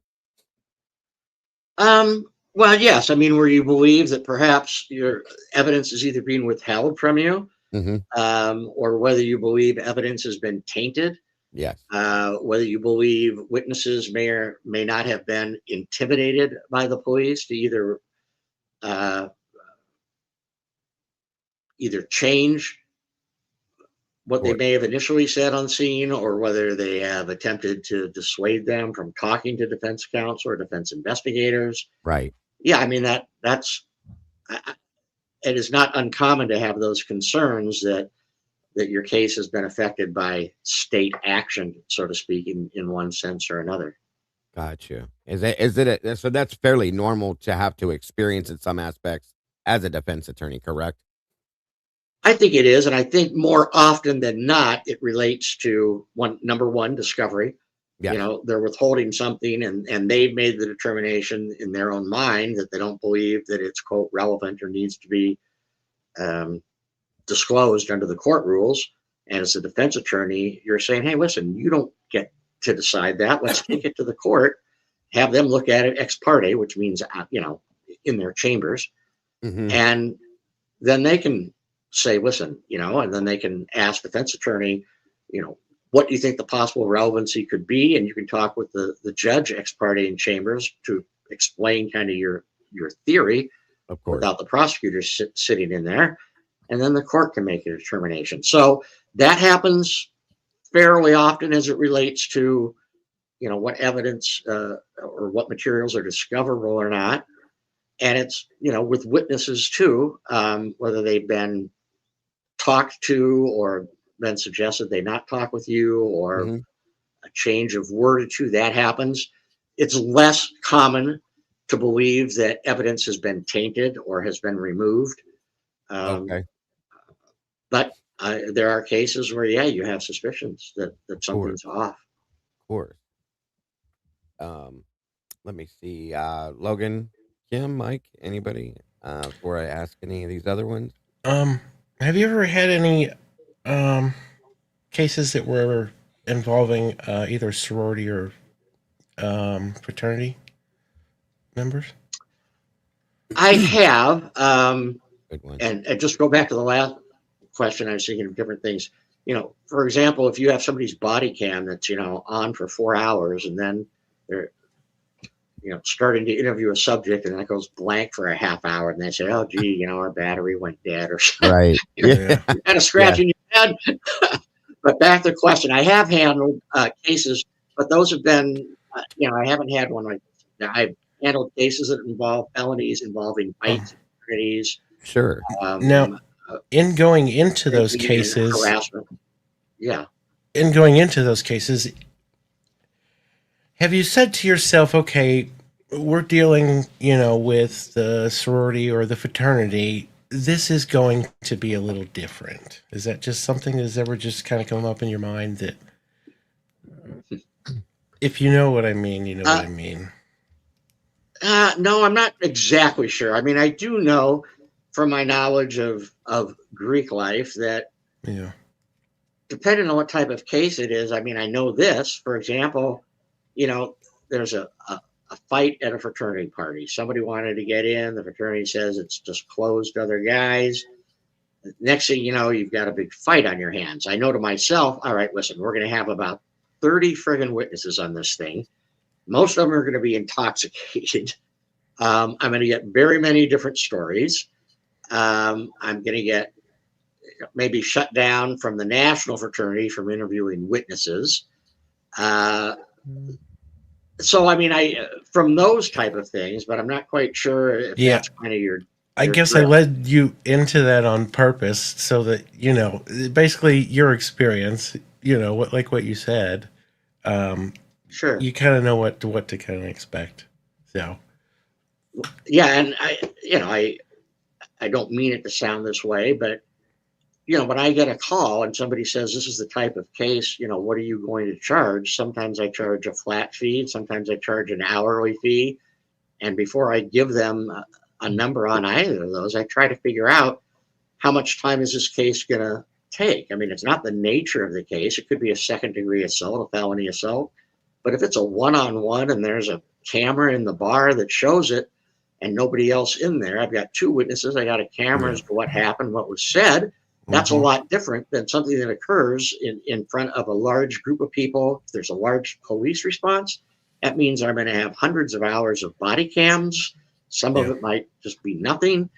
Well, yes. I mean, where you believe that perhaps your evidence is either being withheld from you, or whether you believe evidence has been tainted. Yes. Whether you believe witnesses may or may not have been intimidated by the police to either change what they may have initially said on scene, or whether they have attempted to dissuade them from talking to defense counsel or defense investigators. Right. Yeah, I mean, that's it is not uncommon to have those concerns that your case has been affected by state action, so to speak, in one sense or another. Gotcha. So that's fairly normal to have to experience in some aspects as a defense attorney, correct? I think it is, and I think more often than not, it relates to number one, discovery. Yes. They're withholding something, and they've made the determination in their own mind that they don't believe that it's, quote, relevant or needs to be disclosed under the court rules. And as a defense attorney, you're saying, hey, listen, you don't get to decide that. Let's take it to the court, have them look at it ex parte, which means, in their chambers. And then they can say, listen, and then they can ask defense attorney, what do you think the possible relevancy could be? And you can talk with the judge ex parte in chambers to explain kind of your theory, of course, without the prosecutor sitting in there. And then the court can make a determination. So that happens fairly often as it relates to, what evidence or what materials are discoverable or not. And it's, with witnesses too, whether they've been talked to or been suggested they not talk with you, or a change of word or two, that happens. It's less common to believe that evidence has been tainted or has been removed. Okay. But there are cases where, yeah, you have suspicions that something's off. Of course. Let me see. Logan, Kim, Mike, anybody? Before I ask any of these other ones. Have you ever had any cases that were involving either sorority or fraternity members? I have, Good one. and just go back to the last question. I was thinking of different things. For example, if you have somebody's body cam that's on for 4 hours, and then they're starting to interview a subject, and that goes blank for a half hour, and they say, "Oh, gee, our battery went dead," or something. Right. Yeah. You had a scratch in your head. But back to the question, I have handled cases, but those have been, I haven't had one like this. I've handled cases that involve felonies involving bites, fraternities. Sure. Now, in going into those rape, cases, harassment. Yeah. in going into those cases, have you said to yourself, okay, we're dealing, with the sorority or the fraternity, this is going to be a little different? Is that just something that's ever just kind of come up in your mind that, if you know what I mean, you know what I mean? No, I'm not exactly sure. I mean, I do know from my knowledge of Greek life that Yeah. depending on what type of case it is, I mean, I know this, for example, there's a fight at a fraternity party. Somebody wanted to get in. The fraternity says it's just closed to other guys. Next thing you know, you've got a big fight on your hands. I know to myself, all right, listen, we're going to have about 30 friggin' witnesses on this thing. Most of them are going to be intoxicated. I'm going to get very many different stories. I'm going to get maybe shut down from the national fraternity from interviewing witnesses. So, I mean, from those type of things, but I'm not quite sure if that's kind of your I guess I led you into that on purpose so that, basically your experience, what you said, sure. you kind of know what to kind of expect. So, yeah. And I don't mean it to sound this way, but when I get a call and somebody says, this is the type of case, what are you going to charge? Sometimes I charge a flat fee. Sometimes I charge an hourly fee. And before I give them a number on either of those, I try to figure out how much time is this case going to take. I mean, it's not the nature of the case. It could be a second-degree assault, a felony assault. But if it's a one-on-one and there's a camera in the bar that shows it and nobody else in there, I've got two witnesses, I got a camera as to what happened, what was said. That's a lot different than something that occurs in front of a large group of people. If there's a large police response, that means I'm going to have hundreds of hours of body cams. Some of it might just be nothing.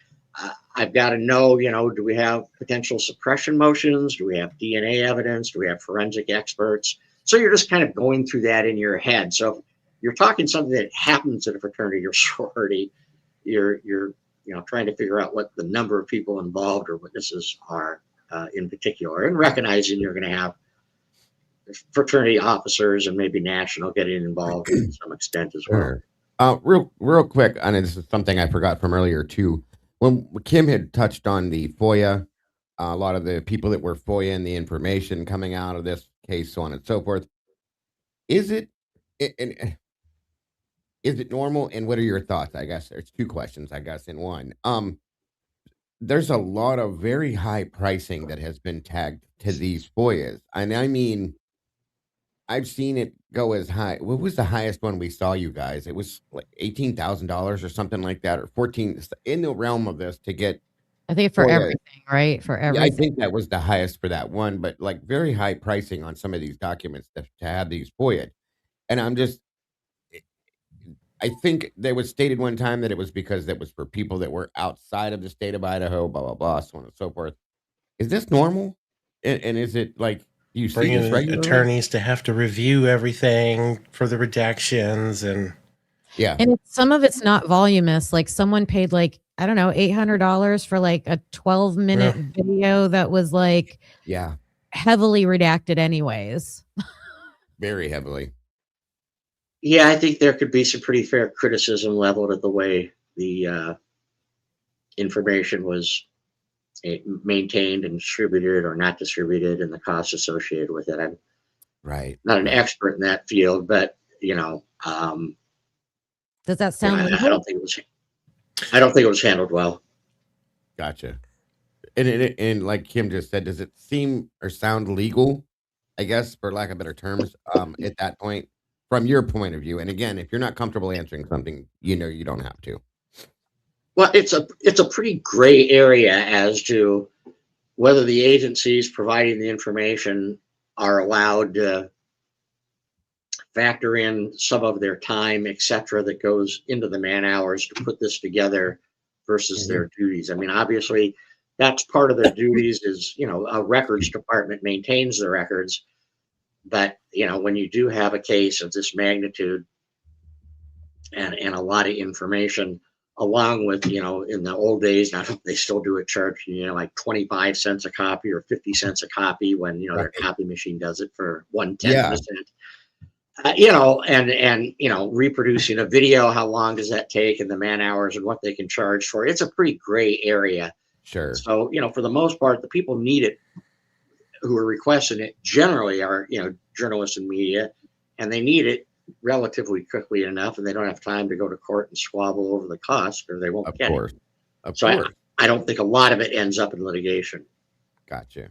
I've got to know, do we have potential suppression motions? Do we have DNA evidence? Do we have forensic experts? So you're just kind of going through that in your head. So if you're talking something that happens at a fraternity or sorority, you're trying to figure out what the number of people involved or witnesses are in particular, and recognizing you're going to have fraternity officers and maybe national getting involved to some extent as well. Real quick, and this is something I forgot from earlier too. When Kim had touched on the FOIA, a lot of the people that were FOIA and the information coming out of this case, so on and so forth. Is it normal? And what are your thoughts? I guess there's two questions, I guess, in one. There's a lot of very high pricing that has been tagged to these FOIAs. And I mean, I've seen it go as high. What was the highest one we saw, you guys? It was like $18,000 or something like that, or 14 in the realm of this to get. I think for everything, right? For Yeah, everything. I think that was the highest for that one, but like very high pricing on some of these documents to have these FOIA. And I think there was stated one time that it was because that was for people that were outside of the state of Idaho, blah, blah, blah, so on and so forth. Is this normal? And is it like, you see bringing this regularly? Attorneys to have to review everything for the redactions and some of it's not voluminous. Like someone paid like, I don't know, $800 for like a 12-minute video that was like heavily redacted anyways. Very heavily. Yeah, I think there could be some pretty fair criticism leveled at the way the information was maintained and distributed or not distributed and the costs associated with it. I'm Right. not an Right. expert in that field, but Does that sound I legal? don't think it was. I don't think it was handled well. Gotcha. And like Kim just said, does it seem or sound legal? I guess, for lack of better terms, at that point, from your point of view. And again, if you're not comfortable answering something, you don't have to. Well, it's a pretty gray area as to whether the agencies providing the information are allowed to factor in some of their time, et cetera, that goes into the man hours to put this together versus their duties. I mean, obviously, that's part of their duties is, a records department maintains the records. But, when you do have a case of this magnitude and a lot of information, along with, in the old days, I don't know if they still do it, charge, like 25 cents a copy or 50 cents a copy when, their copy machine does it for 1/10 Yeah. of a cent. And reproducing a video, how long does that take, and the man hours and what they can charge for it. It's a pretty gray area. Sure. So, for the most part, the people need it who are requesting it generally are, journalists and media, and they need it relatively quickly enough, and they don't have time to go to court and squabble over the cost, or they won't Of get course. it. Of So course. I don't think a lot of it ends up in litigation. Gotcha.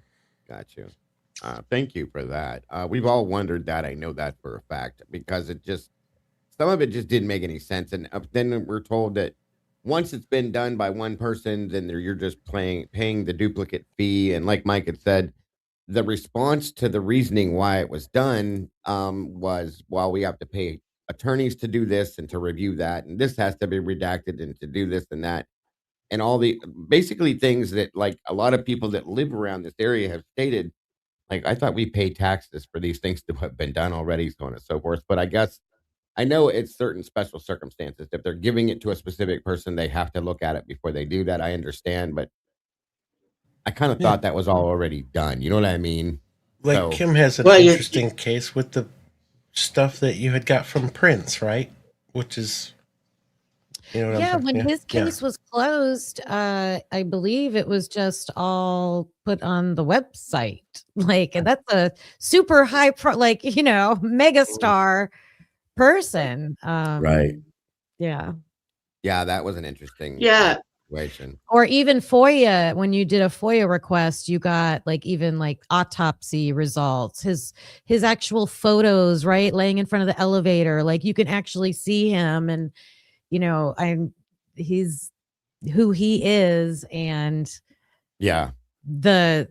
Thank you for that. We've all wondered that. I know that for a fact because some of it just didn't make any sense. And then we're told that once it's been done by one person, then you're just paying the duplicate fee. And like Mike had said, the response to the reasoning why it was done was, well, we have to pay attorneys to do this and to review that, and this has to be redacted and to do this and that, and all the basically things that like a lot of people that live around this area have stated. Like, I thought we paid taxes for these things to have been done already, so on and so forth. But I guess I know it's certain special circumstances. If they're giving it to a specific person, they have to look at it before they do that. I understand, but I kind of Yeah. thought that was all already done. You know what I mean? Like So- Kim has an Well, interesting case with the stuff that you had got from Prince, right? Which is, what Yeah, I'm saying? when his case was closed, I believe it was just all put on the website. Like, and that's a super high mega star person. Right. Yeah. Yeah, that was an interesting Yeah. situation. Or even FOIA, when you did a FOIA request, you got even autopsy results, his actual photos, right? Laying in front of the elevator. Like, you can actually see him, and he's who he is, and Yeah. the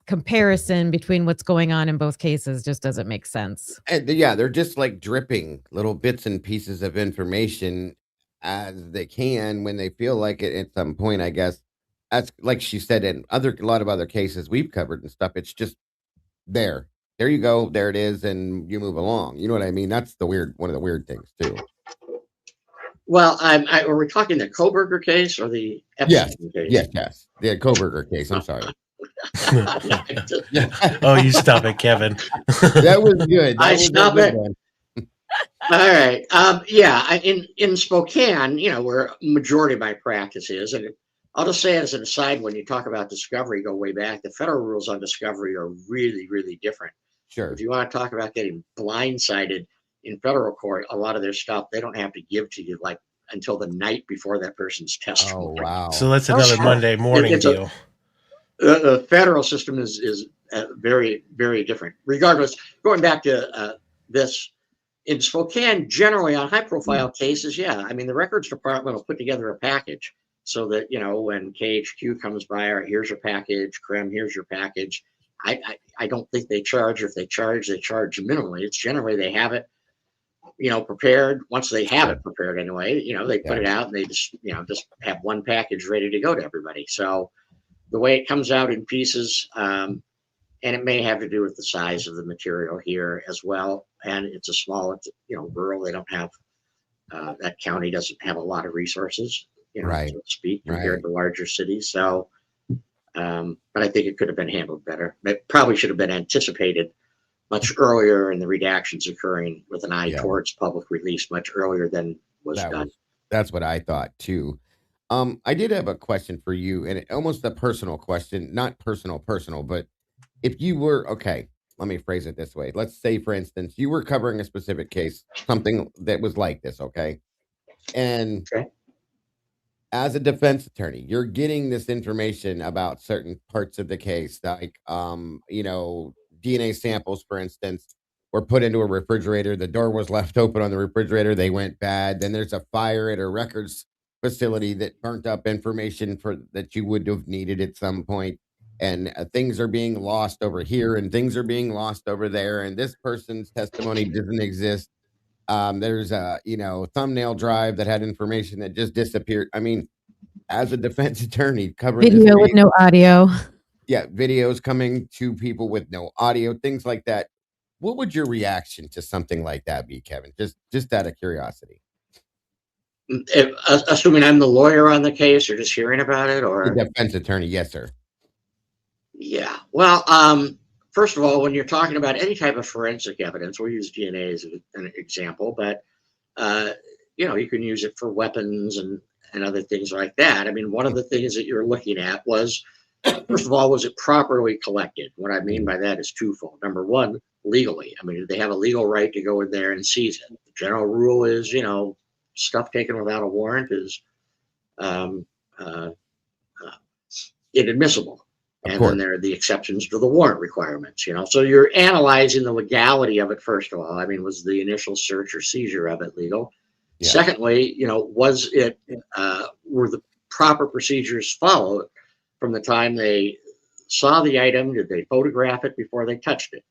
comparison between what's going on in both cases just doesn't make sense. And yeah, they're just like dripping little bits and pieces of information as they can when they feel like it at some point, I guess. That's like she said in a lot of other cases we've covered and stuff. It's just there. There you go. There it is, and you move along. You know what I mean? That's one of the weird things too. Well, are we talking the Koberger case or the Epstein case? Yes. The Koberger case. I'm sorry. Oh, you stop it, Kevin. That was good. I stop it. One. All right. Yeah. In Spokane, where majority of my practice is, and I'll just say as an aside, when you talk about discovery, go way back. The federal rules on discovery are really, really different. Sure. If you want to talk about getting blindsided in federal court, a lot of their stuff they don't have to give to you until the night before that person's testimony. Oh wow. So that's another sure. Monday morning It's a- deal. The federal system is very, very different. Regardless, going back to this, in Spokane, generally on high-profile cases, the records department will put together a package so that, when KHQ comes by, or here's your package, CREM, here's your package. I don't think they charge. If they charge, they charge minimally. It's generally they have it, prepared. Once they have it prepared anyway, they put it out and they just have one package ready to go to everybody. So the way it comes out in pieces, and it may have to do with the size of the material here as well. And it's rural. They don't have, that county doesn't have a lot of resources, Right. so to speak, compared to larger cities. So, but I think it could have been handled better. It probably should have been anticipated much earlier, and the redactions occurring with an eye Yeah. towards public release much earlier than was done. That's what I thought too. I did have a question for you, and almost a personal question, not personal, but if you were okay, let me phrase it this way. Let's say, for instance, you were covering a specific case, something that was like this, okay? And Okay. as a defense attorney, you're getting this information about certain parts of the case, like DNA samples, for instance, were put into a refrigerator. The door was left open on the refrigerator. They went bad. Then there's a fire at a records facility that burnt up information for that you would have needed at some point. And things are being lost over here, and things are being lost over there. And this person's testimony doesn't exist. There's a thumbnail drive that had information that just disappeared. I mean, as a defense attorney covering this Video with case, no audio. yeah, videos coming to people with no audio, things like that. What would your reaction to something like that be, Kevin? Just out of curiosity. Assuming I'm the lawyer on the case, or just hearing about it, or The defense attorney, yes, sir. yeah. Well, first of all, when you're talking about any type of forensic evidence, we'll use DNA as an example, but you can use it for weapons and other things like that. I mean, one of the things that you're looking at was, first of all, was it properly collected? What I mean by that is twofold. Number one, legally. I mean, did they have a legal right to go in there and seize it? The general rule is, stuff taken without a warrant is inadmissible. And then there are the exceptions to the warrant requirements, So you're analyzing the legality of it, first of all. I mean, was the initial search or seizure of it legal? Yeah. Secondly, was it, were the proper procedures followed from the time they saw the item? Did they photograph it before they touched it?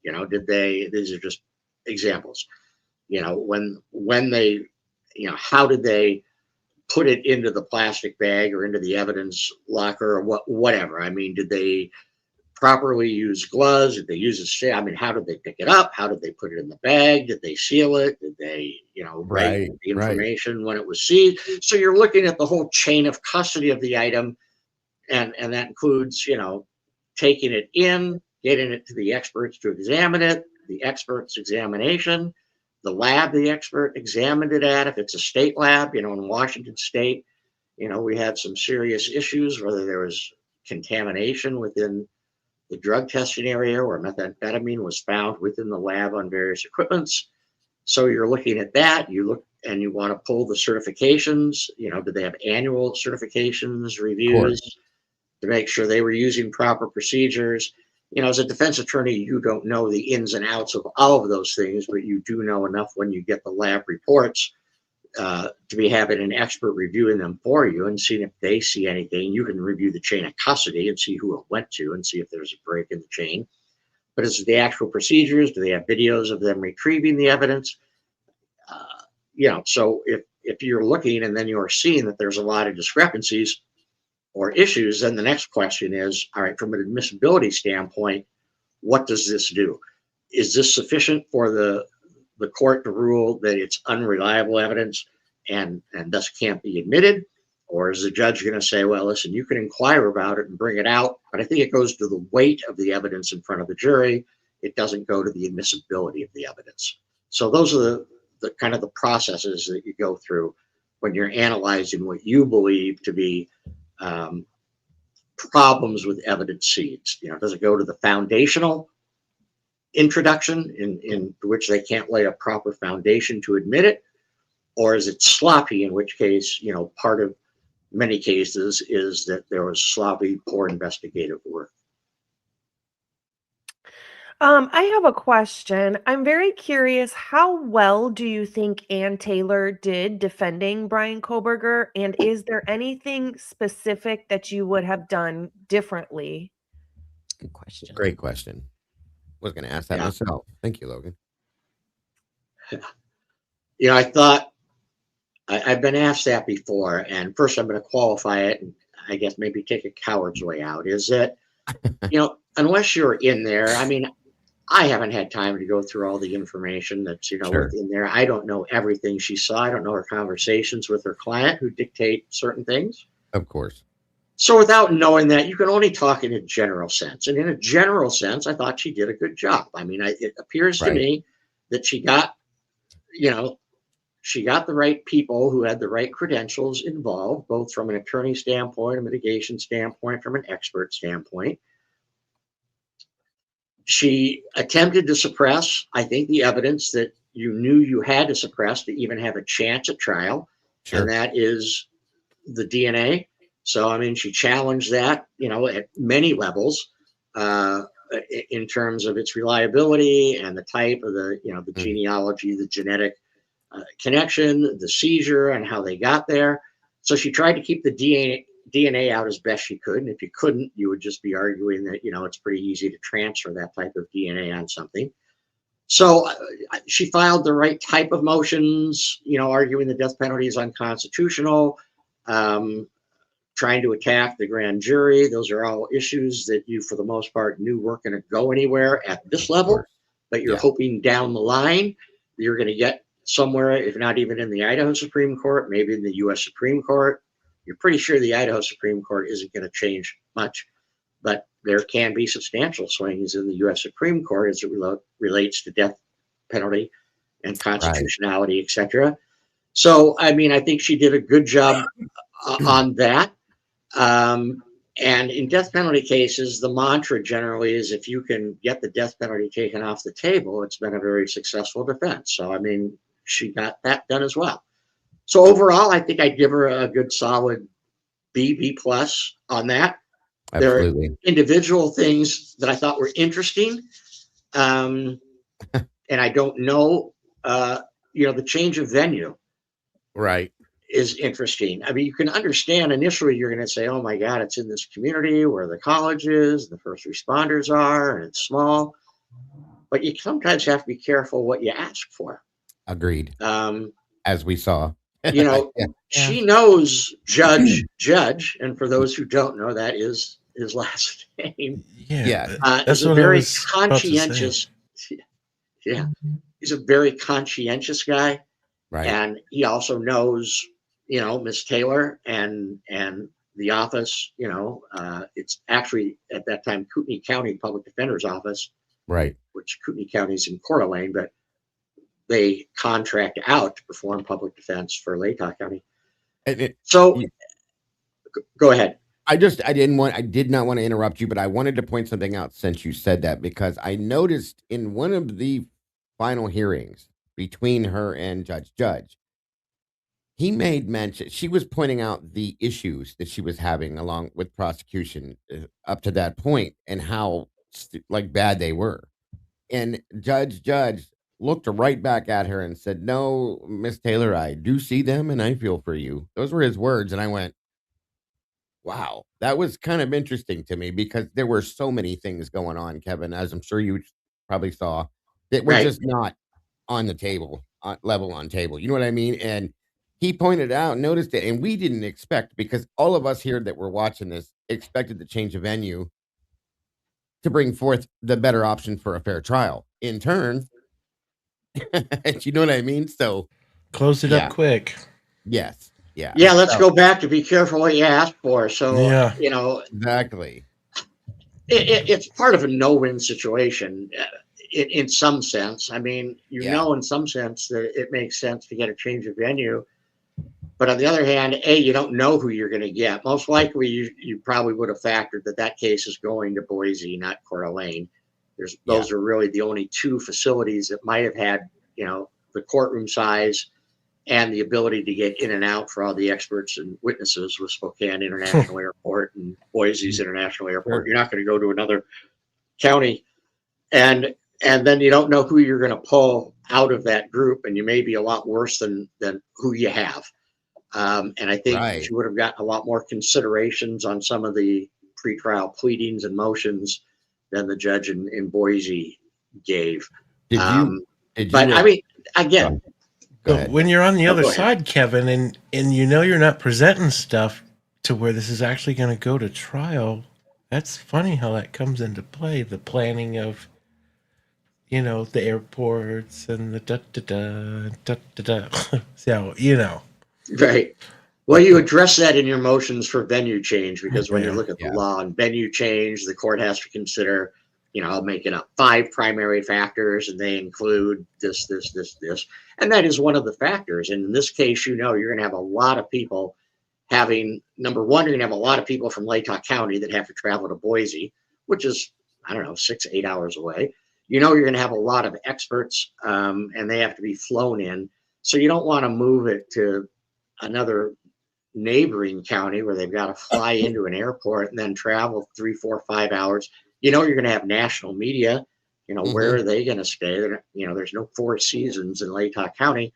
These are just examples. When they, how did they put it into the plastic bag or into the evidence locker or whatever? I mean, did they properly use gloves? Did they use a I mean, how did they pick it up? How did they put it in the bag? Did they seal it? Did they, write the information when it was seized? So you're looking at the whole chain of custody of the item, and that includes, taking it in, getting it to the experts to examine it, the expert's examination, the lab the expert examined it at, if it's a state lab, in Washington State, we had some serious issues, whether there was contamination within the drug testing area or methamphetamine was found within the lab on various equipments. So you're looking at that. You look and you want to pull the certifications. Do they have annual certifications, reviews to make sure they were using proper procedures? As a defense attorney, you don't know the ins and outs of all of those things, but you do know enough when you get the lab reports to be having an expert reviewing them for you and seeing if they see anything. You can review the chain of custody and see who it went to and see if there's a break in the chain. But it's the actual procedures. Do they have videos of them retrieving the evidence? So if you're looking and then you're seeing that there's a lot of discrepancies or issues, then the next question is, all right, from an admissibility standpoint, what does this do? Is this sufficient for the court to rule that it's unreliable evidence and thus can't be admitted? Or is the judge going to say, well, listen, you can inquire about it and bring it out, but I think it goes to the weight of the evidence in front of the jury. It doesn't go to the admissibility of the evidence. So those are the kind of the processes that you go through when you're analyzing what you believe to be problems with evidence seized. Does it go to the foundational introduction in which they can't lay a proper foundation to admit it? Or is it sloppy, in which case, part of many cases is that there was sloppy, poor investigative work? I have a question. I'm very curious, how well do you think Ann Taylor did defending Brian Koberger? And is there anything specific that you would have done differently? Good question. Great question. Was going to ask that myself. Thank you, Logan. I thought I've been asked that before, and first I'm going to qualify it, and I guess maybe take a coward's way out. Is that unless you're in there, I mean, I haven't had time to go through all the information that's within there. I don't know everything she saw. I don't know her conversations with her client who dictate certain things. Of course. So without knowing that, you can only talk in a general sense. And in a general sense, I thought she did a good job. I mean, it appears to Right. me that she got, she got the right people who had the right credentials involved, both from an attorney standpoint, a mitigation standpoint, from an expert standpoint. She attempted to suppress, I think, the evidence that you knew you had to suppress to even have a chance at trial. Sure. And that is the DNA. So, I mean, she challenged that, at many levels, in terms of its reliability and the type of the genealogy, the genetic connection, the seizure, and how they got there. So she tried to keep the DNA out as best she could. And if you couldn't, you would just be arguing that, it's pretty easy to transfer that type of DNA on something. So she filed the right type of motions, arguing the death penalty is unconstitutional, trying to attack the grand jury. Those are all issues that you, for the most part, knew weren't going to go anywhere at this level, but you're hoping down the line you're going to get somewhere, if not even in the Idaho Supreme Court, maybe in the U.S. Supreme Court. You're pretty sure the Idaho Supreme Court isn't going to change much, but there can be substantial swings in the U.S. Supreme Court as it relates to death penalty and constitutionality, etc. So, I mean, I think she did a good job on that. And in death penalty cases, the mantra generally is if you can get the death penalty taken off the table, it's been a very successful defense. So, I mean, she got that done as well. So overall, I think I'd give her a good solid B plus on that. Absolutely. There are individual things that I thought were interesting. And I don't know, the change of venue. Right. Is interesting. I mean, you can understand initially you're going to say, oh my God, it's in this community where the college is, the first responders are, and it's small. But you sometimes have to be careful what you ask for. Agreed. As we saw. She knows Judge, and for those who don't know, that is his last name. Yeah. That's a very conscientious. Yeah. He's a very conscientious guy. Right. And he also knows, Miss Taylor and the office, it's actually at that time Kootenai County Public Defender's Office. Right. Which Kootenai County is in Coeur d'Alene, but they contract out to perform public defense for Latah County. Go ahead. I did not want to interrupt you, but I wanted to point something out since you said that, because I noticed in one of the final hearings between her and Judge, he made mention, she was pointing out the issues that she was having along with prosecution up to that point and how bad they were. And Judge looked right back at her and said, no, Miss Taylor, I do see them and I feel for you. Those were his words. And I went, wow, that was kind of interesting to me, because there were so many things going on, Kevin, as I'm sure you probably saw, that were just not on the table, level on table. You know what I mean? And he pointed out, noticed it, and we didn't expect, because all of us here that were watching this expected the change of venue to bring forth the better option for a fair trial. In turn, you know what I mean? So close it up quick. Yes. Yeah. Yeah. Let's go back to be careful what you ask for. So, exactly. It's part of a no-win situation in some sense. I mean, in some sense that it makes sense to get a change of venue. But on the other hand, you don't know who you're going to get. Most likely, you probably would have factored that case is going to Boise, not Coeur d'Alene. Those are really the only two facilities that might have had, the courtroom size and the ability to get in and out for all the experts and witnesses with Spokane International Airport and Boise's International Airport. You're not going to go to another county, and then you don't know who you're going to pull out of that group, and you may be a lot worse than who you have. And I think she would have gotten a lot more considerations on some of the pretrial pleadings and motions than the judge in Boise gave. I mean, again, when you're on the other side, Kevin, and you're not presenting stuff to where this is actually going to go to trial, that's funny how that comes into play. The planning of, the airports and the da-da-da. So, Right. Well, you address that in your motions for venue change, because when you look at the Yeah. law on venue change, the court has to consider, I'll make it up 5 primary factors, and they include this, this, this, this. And that is one of the factors. And in this case, you're going to have a lot of people number one, you're going to have a lot of people from Latah County that have to travel to Boise, which is, I don't know, 6-8 hours away. You're going to have a lot of experts, and they have to be flown in. So you don't want to move it to another neighboring county where they've got to fly into an airport and then travel 3, 4, 5 hours. You're going to have national media. Where are they going to stay? There's no Four Seasons in Latah County.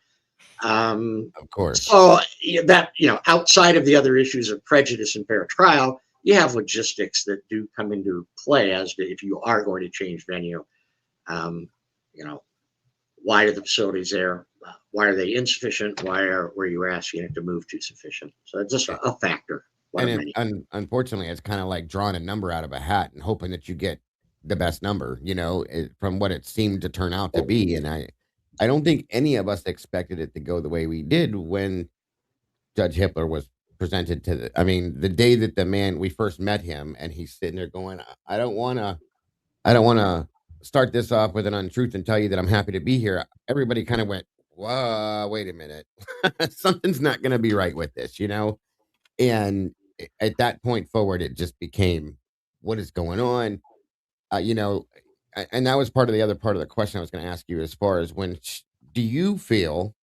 Of course. So that, outside of the other issues of prejudice and fair trial, you have logistics that do come into play as to if you are going to change venue. Why are the facilities there? Why are they insufficient? Were you asking it to move to sufficient? So it's just a factor. Unfortunately, it's kind of like drawing a number out of a hat and hoping that you get the best number, from what it seemed to turn out to be. And I don't think any of us expected it to go the way we did when Judge Hippler was presented to the day that we first met him, and he's sitting there going, I don't want to start this off with an untruth and tell you that I'm happy to be here. Everybody kind of went, whoa, wait a minute. Something's not going to be right with this, And at that point forward, it just became, what is going on? And that was part of the other part of the question I was going to ask you, as far as do you feel,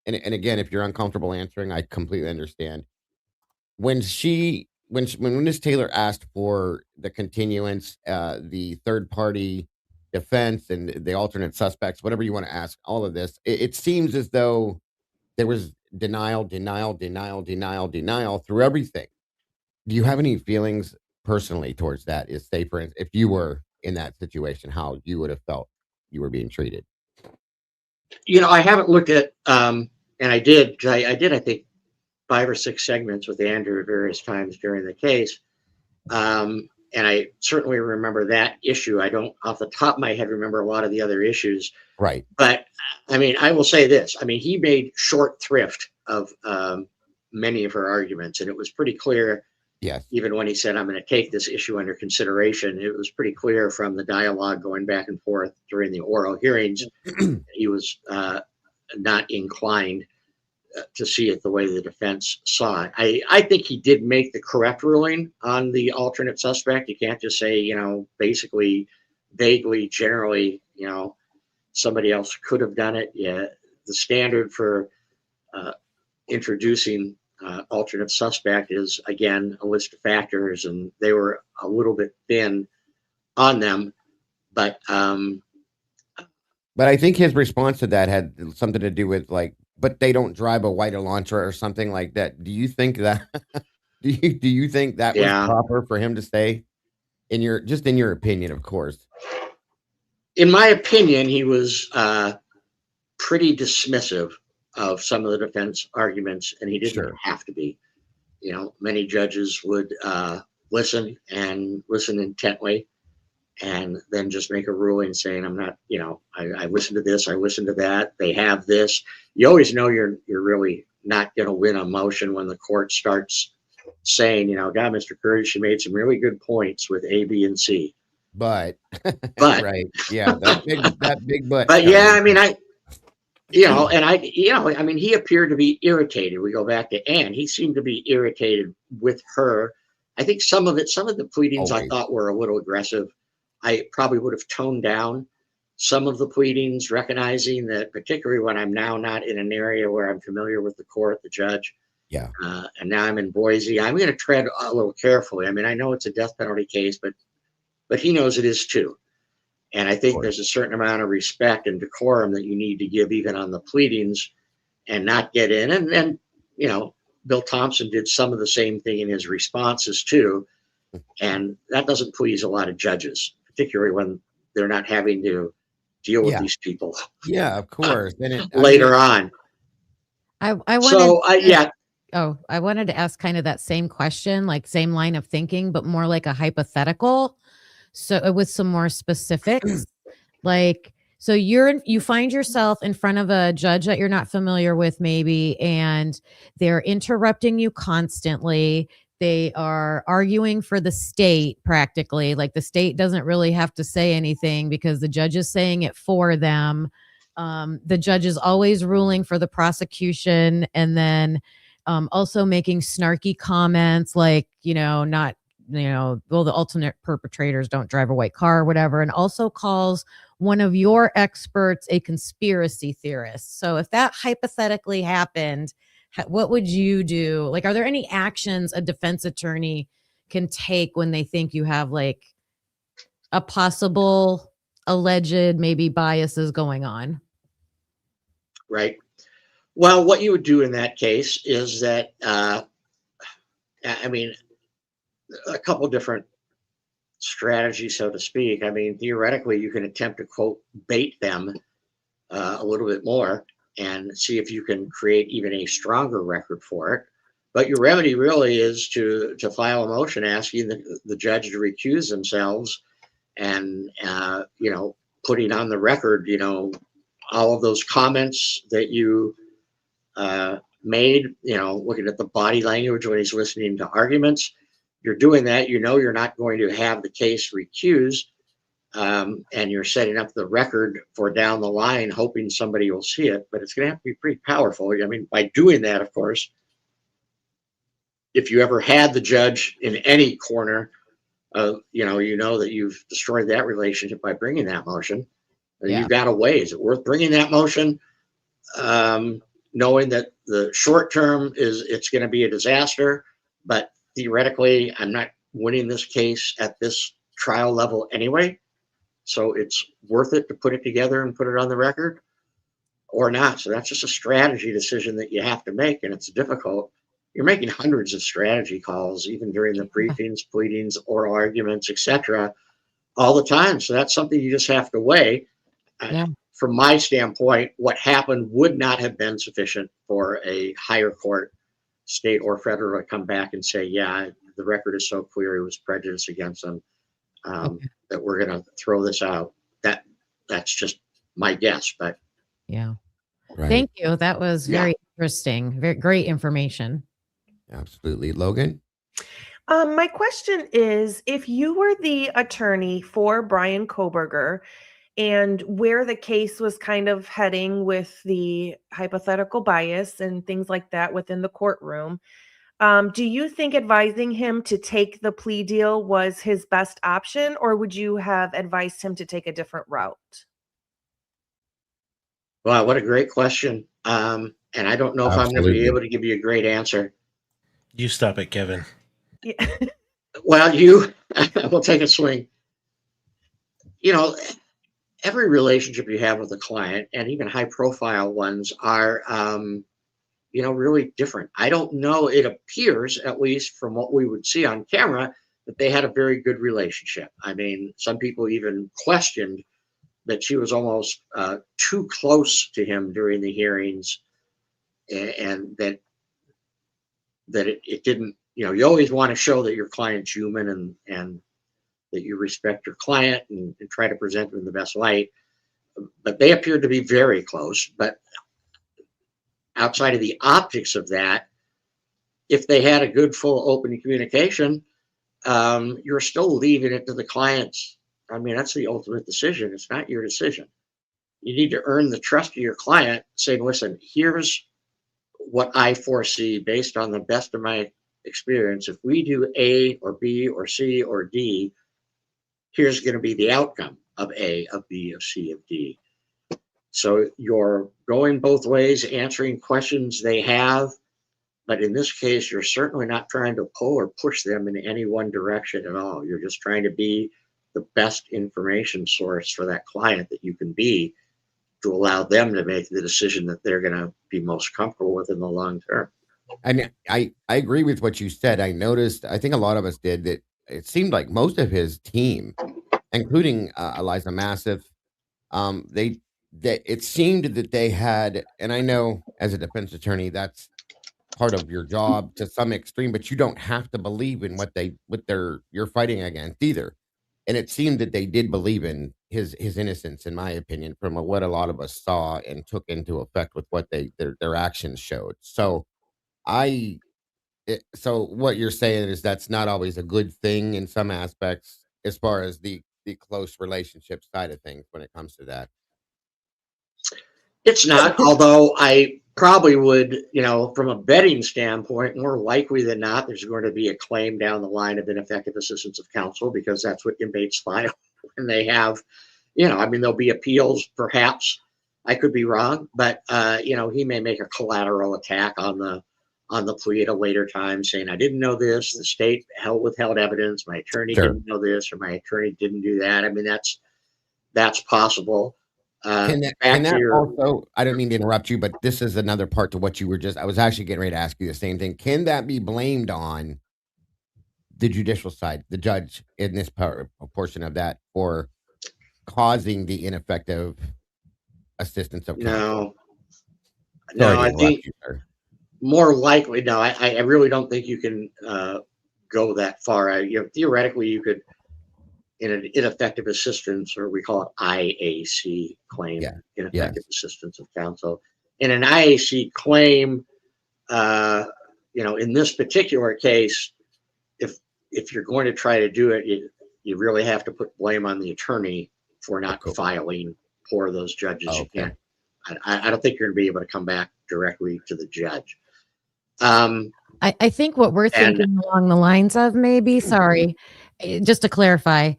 and again, if you're uncomfortable answering, I completely understand. When Ms. Taylor asked for the continuance, the third party defense and the alternate suspects, whatever you want to ask, all of this, it seems as though there was denial through everything. Do you have any feelings personally towards that? If you were in that situation, how you would have felt you were being treated? I haven't looked at, and I did, I think 5 or 6 segments with Andrew at various times during the case. And I certainly remember that issue. I don't, off the top of my head, remember a lot of the other issues. Right. But I will say this. He made short thrift of many of her arguments, and it was pretty clear. Yes. Even when he said, I'm going to take this issue under consideration, it was pretty clear from the dialogue going back and forth during the oral hearings, he was not inclined to see it the way the defense saw it. I think he did make the correct ruling on the alternate suspect. You can't just say, basically, vaguely, generally, somebody else could have done it. Yeah, the standard for introducing alternate suspect is, again, a list of factors, and they were a little bit thin on them. But I think his response to that had something to do with but they don't drive a white Elantra or something like that. Do you think that? do you think that was proper for him to say? In your opinion, of course. In my opinion, he was pretty dismissive of some of the defense arguments, and he didn't have to be. Many judges would listen intently, and then just make a ruling saying, I'm not, I listened to this, I listened to that, they have this. You always know you're really not going to win a motion when the court starts saying, God, Mr. Curtis, you made some really good points with A, B, and C. But right. Yeah. That big but. But yeah, he appeared to be irritated. We go back to Ann. He seemed to be irritated with her. I think some of the pleadings I thought were a little aggressive. I probably would have toned down some of the pleadings, recognizing that, particularly when I'm now not in an area where I'm familiar with the court, the judge. Yeah. And now I'm in Boise. I'm going to tread a little carefully. I know it's a death penalty case, but he knows it is too. And I think there's a certain amount of respect and decorum that you need to give even on the pleadings and not get in. And then, Bill Thompson did some of the same thing in his responses too. And that doesn't please a lot of judges, particularly when they're not having to deal with these people. Yeah, of course. Later on. I wanted to ask kind of that same question, like same line of thinking, but more like a hypothetical. So with some more specifics, So you find yourself in front of a judge that you're not familiar with, maybe, and they're interrupting you constantly. They are arguing for the state practically. Like the state doesn't really have to say anything because the judge is saying it for them. The judge is always ruling for the prosecution, and then also making snarky comments like, not, well, the ultimate perpetrators don't drive a white car or whatever, and also calls one of your experts a conspiracy theorist. So if that hypothetically happened, what would you do? Like, are there any actions a defense attorney can take when they think you have like a possible alleged maybe biases going on? Right. Well, what you would do in that case is that, I mean, a couple different strategies, so to speak. I mean, theoretically, you can attempt to, quote, bait them a little bit more and see if you can create even a stronger record for it. But your remedy really is to file a motion asking the judge to recuse themselves and, putting on the record, all of those comments that you made, looking at the body language when he's listening to arguments. You're doing that, you're not going to have the case recused, and you're setting up the record for down the line, hoping somebody will see it, but it's going to have to be pretty powerful. I mean, by doing that, of course, if you ever had the judge in any corner, you know that you've destroyed that relationship by bringing that motion. Yeah. You've got a way. Is it worth bringing that motion? Knowing that the short term it's going to be a disaster, but theoretically, I'm not winning this case at this trial level anyway. So it's worth it to put it together and put it on the record or not. So that's just a strategy decision that you have to make, and it's difficult. You're making hundreds of strategy calls, even during the briefings, pleadings, oral arguments, etc., all the time. So that's something you just have to weigh. Yeah. From my standpoint, what happened would not have been sufficient for a higher court, state or federal, to come back and say, yeah, the record is so clear it was prejudice against them, that we're going to throw this out. That's just my guess. But Yeah. Right. Thank you. That was very interesting. Very great information. Absolutely. Logan? My question is, if you were the attorney for Brian Koberger and where the case was kind of heading with the hypothetical bias and things like that within the courtroom, do you think advising him to take the plea deal was his best option, or would you have advised him to take a different route? wow, what a great question. And I don't know if I'm going to be Absolutely. able to give you a great answer. You stop it, Kevin. Yeah. Well, we'll take a swing. Every relationship you have with a client, and even high profile ones, are, really different. I don't know. It appears, at least from what we would see on camera, that they had a very good relationship. I mean, some people even questioned that she was almost too close to him during the hearings, and that it didn't, you always want to show that your client's human and that you respect your client and try to present them in the best light. But they appeared to be very close. But outside of the optics of that, if they had a good, full, open communication, you're still leaving it to the clients. I mean, that's the ultimate decision. It's not your decision. You need to earn the trust of your client, saying, listen, here's what I foresee based on the best of my experience. If we do A or B or C or D, here's going to be the outcome of A, of B, of C, of D. So you're going both ways, answering questions they have. But in this case, you're certainly not trying to pull or push them in any one direction at all. You're just trying to be the best information source for that client that you can be, to allow them to make the decision that they're going to be most comfortable with in the long term. I mean, I agree with what you said. I noticed, I think a lot of us did, that it seemed like most of his team, including Eliza Massive, it seemed that they had, and I know as a defense attorney, that's part of your job to some extreme, but you don't have to believe in what you're fighting against either. And it seemed that they did believe in his innocence, in my opinion, from what a lot of us saw and took into effect with what their actions showed. So I so what you're saying is that's not always a good thing in some aspects as far as the close relationship side of things when it comes to that. It's not, although I probably would, from a betting standpoint, more likely than not, there's going to be a claim down the line of ineffective assistance of counsel because that's what inmates file when they have, there'll be appeals, perhaps. I could be wrong, but he may make a collateral attack on the plea at a later time, saying, "I didn't know this. The state withheld evidence. My attorney Sure. didn't know this, or my attorney didn't do that." I mean, that's possible. Can that also, I don't mean to interrupt you, but this is another part to what you were I was actually getting ready to ask you the same thing. Can that be blamed on the judicial side, the judge in this portion of that, for causing the ineffective assistance of counsel? No, I think You, sir. more likely, no, I really don't think you can go that far. Theoretically, you could, in an ineffective assistance, or we call it IAC claim, ineffective assistance of counsel. In an IAC claim, in this particular case, if you're going to try to do it, you really have to put blame on the attorney for not filing for those judges. Okay. You can't. I don't think you're going to be able to come back directly to the judge. I think what we're thinking along the lines of maybe, sorry, just to clarify,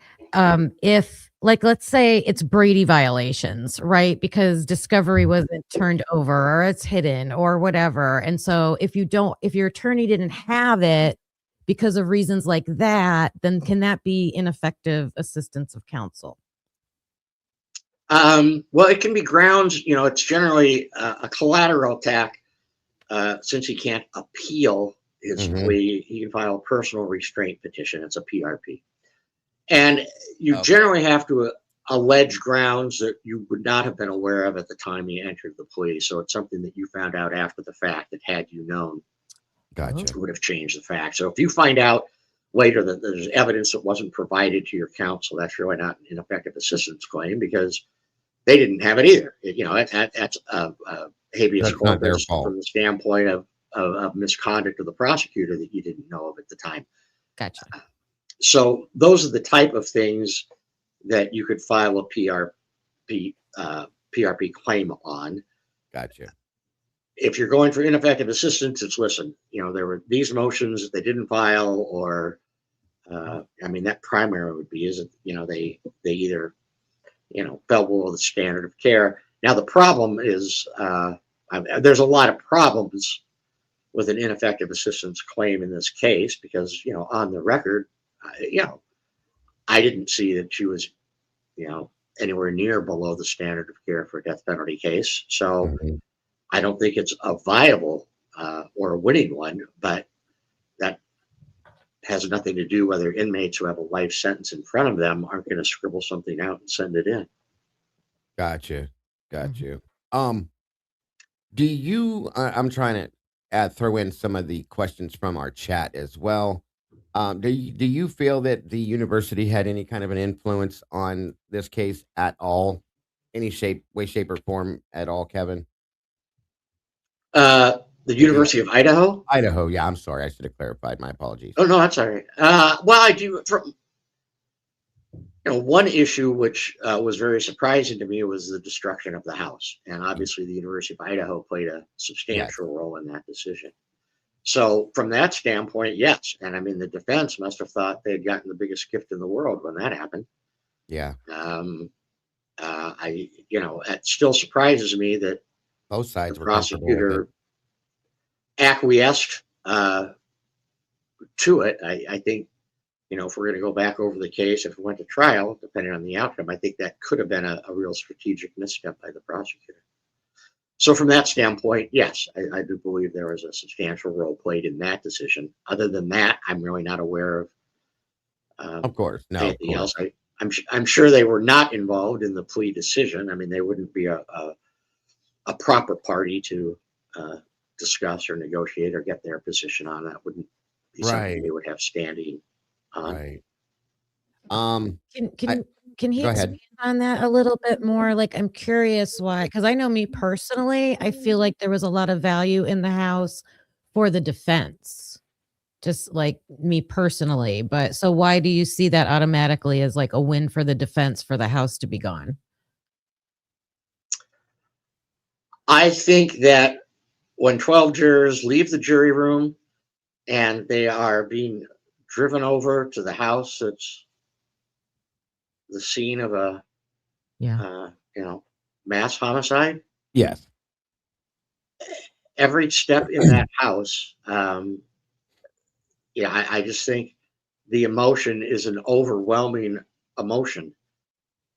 if let's say it's Brady violations, right? Because discovery wasn't turned over or it's hidden or whatever. And so if your attorney didn't have it because of reasons like that, then can that be ineffective assistance of counsel? Well, it can be grounds, it's generally a collateral attack. Since he can't appeal his plea, he can file a personal restraint petition. It's a PRP. And you generally have to allege grounds that you would not have been aware of at the time you entered the plea. So it's something that you found out after the fact that, had you known, would have changed the fact. So if you find out later that there's evidence that wasn't provided to your counsel, that's really not an ineffective assistance claim because they didn't have it either. That's habeas corpus from the standpoint of misconduct of the prosecutor that you didn't know of at the time. Gotcha. So those are the type of things that you could file a PRP claim on. Gotcha. If you're going for ineffective assistance, it's there were these motions that they didn't file, or that primary would be they either fell below the standard of care. Now the problem is there's a lot of problems with an ineffective assistance claim in this case because on the record, I didn't see that she was anywhere near below the standard of care for a death penalty case. So I don't think it's a viable or a winning one, but that has nothing to do whether inmates who have a life sentence in front of them aren't going to scribble something out and send it in. Gotcha. Do you, I'm trying to throw in some of the questions from our chat as well. Do you feel that the university had any kind of an influence on this case at all? Any way, shape, or form at all, Kevin? The University of Idaho? Idaho, yeah, I'm sorry. I should have clarified. My apologies. Oh, no, that's all right. Well, I do. One issue which was very surprising to me was the destruction of the house. And obviously, the University of Idaho played a substantial role in that decision. So from that standpoint, yes. And the defense must have thought they had gotten the biggest gift in the world when that happened. Yeah. It still surprises me that both sides the were prosecutor acquiesced to it. I think, if we're going to go back over the case, if it went to trial, depending on the outcome, I think that could have been a real strategic misstep by the prosecutor. So from that standpoint, yes, I do believe there was a substantial role played in that decision. Other than that, I'm really not aware of course, no, anything else. I'm sure they were not involved in the plea decision. They wouldn't be a proper party to discuss or negotiate or get their position on. That wouldn't be something they would have standing on. Right. Can I- can he go ahead. expand on that a little bit more? Like, I'm curious why, because I know me personally, I feel like there was a lot of value in the house for the defense, just like me personally. But so why do you see that automatically as like a win for the defense for the house to be gone? I think that when 12 jurors leave the jury room and they are being driven over to the house that's the scene of a Yeah. mass homicide, Yes. every step in that house, I just think the emotion is an overwhelming emotion.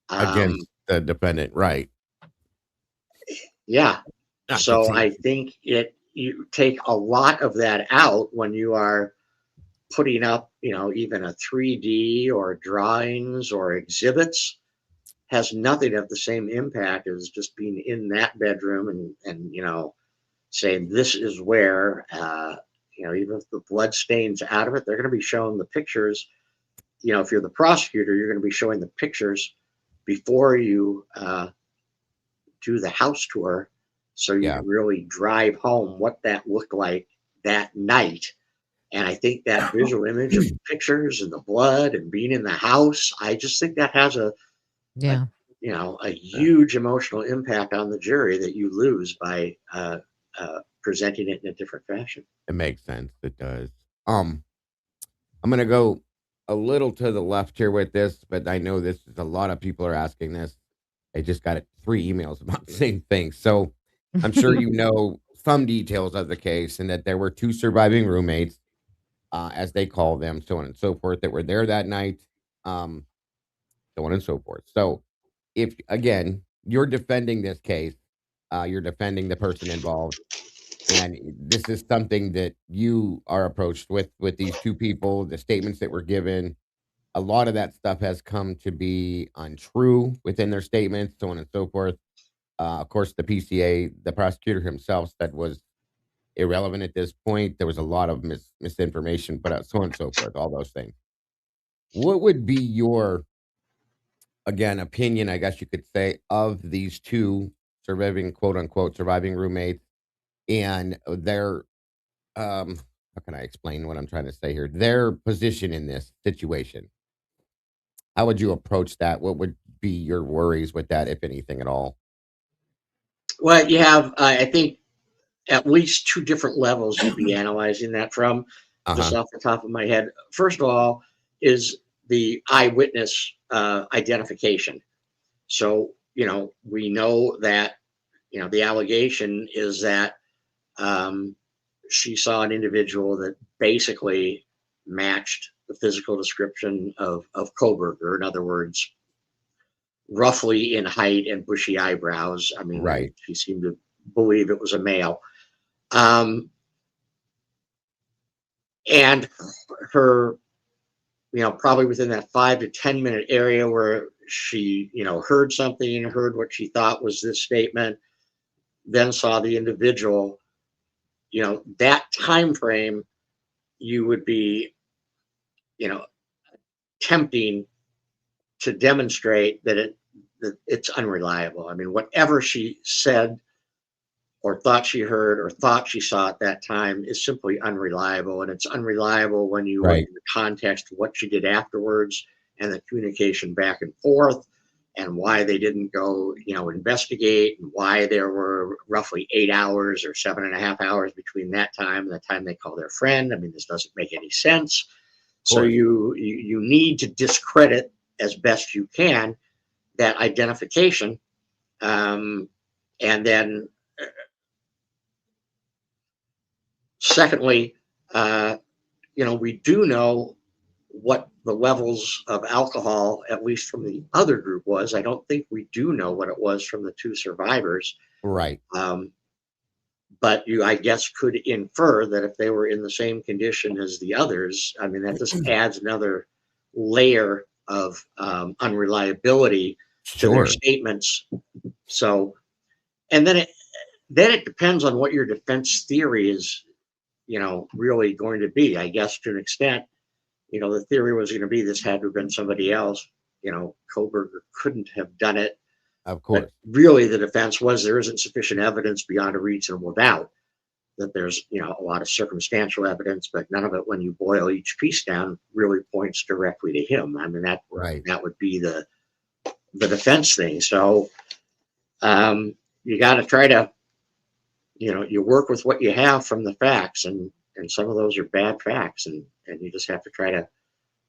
Against the defendant, right? Yeah. Not to So say- I think you take a lot of that out when you are putting up, even a 3D or drawings or exhibits, has nothing of the same impact as just being in that bedroom and saying this is where, even if the blood stains out of it, they're going to be showing the pictures. If you're the prosecutor, you're going to be showing the pictures before you do the house tour, so you Yeah. can really drive home what that looked like that night. And I think that visual image of the pictures and the blood and being in the house, I just think that has Yeah. a huge emotional impact on the jury that you lose by presenting it in a different fashion. It makes sense. It does. I'm gonna go a little to the left here with this, but I know this is a lot of people are asking this. I just got 3 emails about the same thing. So I'm sure you know some details of the case and that there were 2 surviving roommates, as they call them, so on and so forth, that were there that night, um, so on and so forth. So if, again, you're defending this case, you're defending the person involved, and this is something that you are approached with these 2 people, the statements that were given, a lot of that stuff has come to be untrue within their statements, so on and so forth. Of course, the PCA, the prosecutor himself, said was irrelevant at this point. There was a lot of misinformation, but so on and so forth, all those things. What would be your, again, opinion, I guess you could say, of these 2 surviving, quote unquote, surviving roommates and their, how can I explain what I'm trying to say here? Their position in this situation. How would you approach that? What would be your worries with that, if anything at all? Well, you have, I think, at least 2 different levels you'd be analyzing that from, just Uh-huh. off the top of my head. First of all, is the eyewitness identification. So, we know that, the allegation is that she saw an individual that basically matched the physical description of Koberger. In other words, roughly in height and bushy eyebrows. I mean, Right. she seemed to believe it was a male. Um, and her, probably within that 5 to 10 minute area where she, heard something, heard what she thought was this statement, then saw the individual, that time frame, you would be, you know, tempting to demonstrate that it's unreliable. I mean, whatever she said or thought she heard or thought she saw at that time is simply unreliable. And it's unreliable when you look Right. at the context of what she did afterwards and the communication back and forth and why they didn't go, investigate, and why there were roughly 8 hours or 7.5 hours between that time and the time they call their friend. I mean, this doesn't make any sense. So course. you need to discredit as best you can that identification, and then secondly, we do know what the levels of alcohol, at least from the other group, was. I don't think we do know what it was from the 2 survivors. Right. But you, I guess, could infer that if they were in the same condition as the others, I mean, that just adds another layer of unreliability to their Sure. statements. So, and then it depends on what your defense theory is, really going to be, I guess, to an extent. the theory was going to be this had to have been somebody else. Koberger couldn't have done it. Of course. But really, the defense was there isn't sufficient evidence beyond a reasonable doubt that there's, a lot of circumstantial evidence, but none of it, when you boil each piece down, really points directly to him. I mean, that would be the defense thing. So you got to try to, you work with what you have from the facts, and some of those are bad facts, and you just have to try to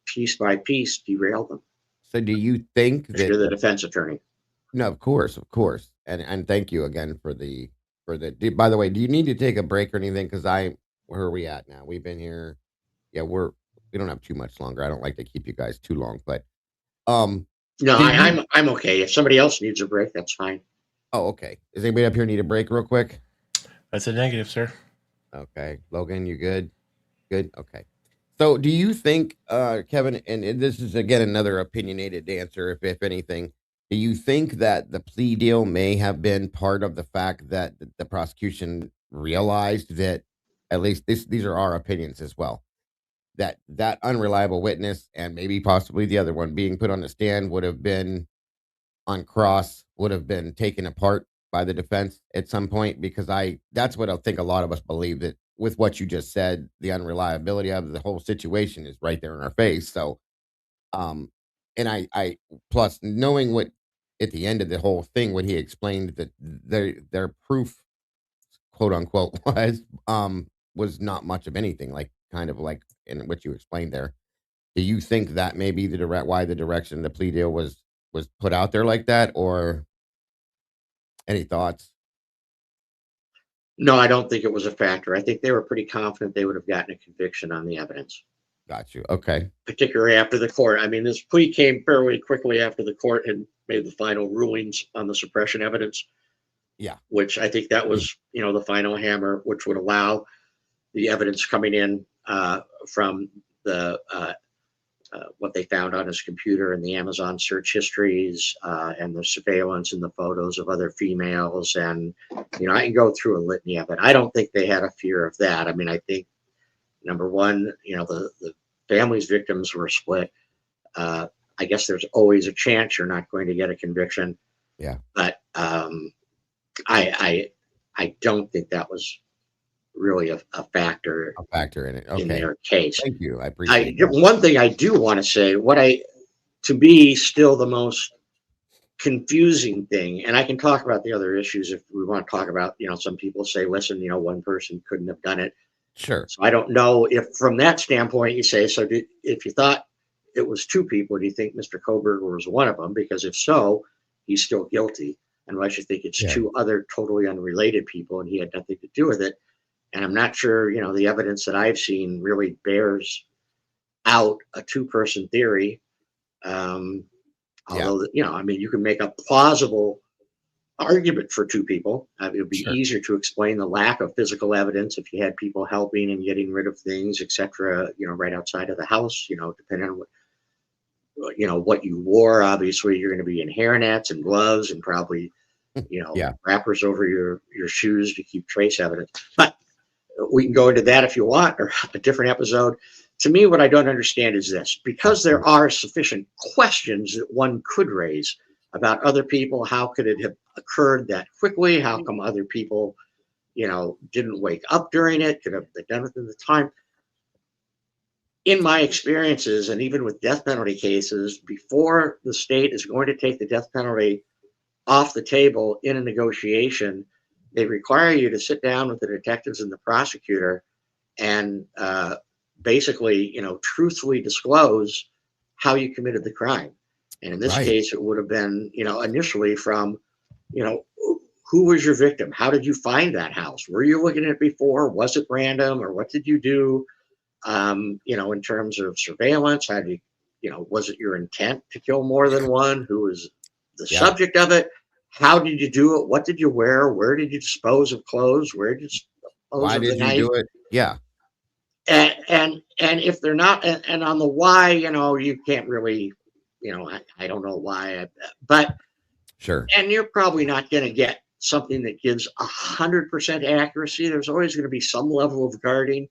piece by piece derail them. So do you think that you're the defense attorney? No, of course. And thank you again for the, by the way, do you need to take a break or anything? Cause where are we at now? We've been here. Yeah, we don't have too much longer. I don't like to keep you guys too long, but, no, I'm okay. If somebody else needs a break, that's fine. Oh, okay. Does anybody up here need a break real quick? That's a negative, sir. Okay. Logan, you good? Good. Okay. So do you think, Kevin, and this is again, another opinionated answer, if anything, do you think that the plea deal may have been part of the fact that the prosecution realized that, at least these are our opinions as well, that unreliable witness and maybe possibly the other one being put on the stand would have been on cross, would have been taken apart by the defense at some point? Because that's what I think a lot of us believe, that with what you just said, the unreliability of the whole situation is right there in our face. So, and I plus knowing what at the end of the whole thing, what he explained that their proof, quote unquote, was not much of anything, like kind of like in what you explained there. Do you think that may be why the direction the plea deal was put out there like that, or any thoughts? No, I don't think it was a factor. I think they were pretty confident they would have gotten a conviction on the evidence. Got you. Okay. Particularly after the court. I mean, this plea came fairly quickly after the court had made the final rulings on the suppression evidence. Yeah. Which I think that was, the final hammer, which would allow the evidence coming in from the what they found on his computer and the Amazon search histories and the surveillance and the photos of other females. And, I can go through a litany of it. I don't think they had a fear of that. I mean, I think, number one, the family's victims were split. I guess there's always a chance you're not going to get a conviction. Yeah. But I don't think that was really a factor. A factor in it. Okay. In their case. Thank you. I appreciate that. One thing I do want to say, to me, still the most confusing thing, and I can talk about the other issues if we want to talk about, some people say, listen, one person couldn't have done it. Sure. So I don't know if from that standpoint you say, so if you thought it was two people, do you think Mr. Koberger was one of them? Because if so, he's still guilty. Unless you think it's two other totally unrelated people and he had nothing to do with it. And I'm not sure, the evidence that I've seen really bears out a two-person theory. Although, I mean, you can make a plausible argument for two people. It would be easier to explain the lack of physical evidence if you had people helping and getting rid of things, etc. Right outside of the house. Depending on what you wore. Obviously, you're going to be in hairnets and gloves and probably, wrappers over your shoes to keep trace evidence. But we can go into that if you want, or a different episode. To me, what I don't understand is this: because there are sufficient questions that one could raise about other people. How could it have occurred that quickly? How come other people, didn't wake up during it? Could have they done it at the time? In my experiences, and even with death penalty cases, before the state is going to take the death penalty off the table in a negotiation, they require you to sit down with the detectives and the prosecutor and basically, truthfully disclose how you committed the crime. And in this case, it would have been, initially from, who was your victim? How did you find that house? Were you looking at it before? Was it random, or what did you do? In terms of surveillance, how do you, was it your intent to kill more than one? Who was the subject of it? How did you do it? What did you wear? Where did you dispose of clothes? Where did you dispose Why of did the you knife? do it? Yeah. And if they're not, and on the why, you can't really, I don't know why, but sure. And you're probably not going to get something that gives 100% accuracy. There's always going to be some level of guarding.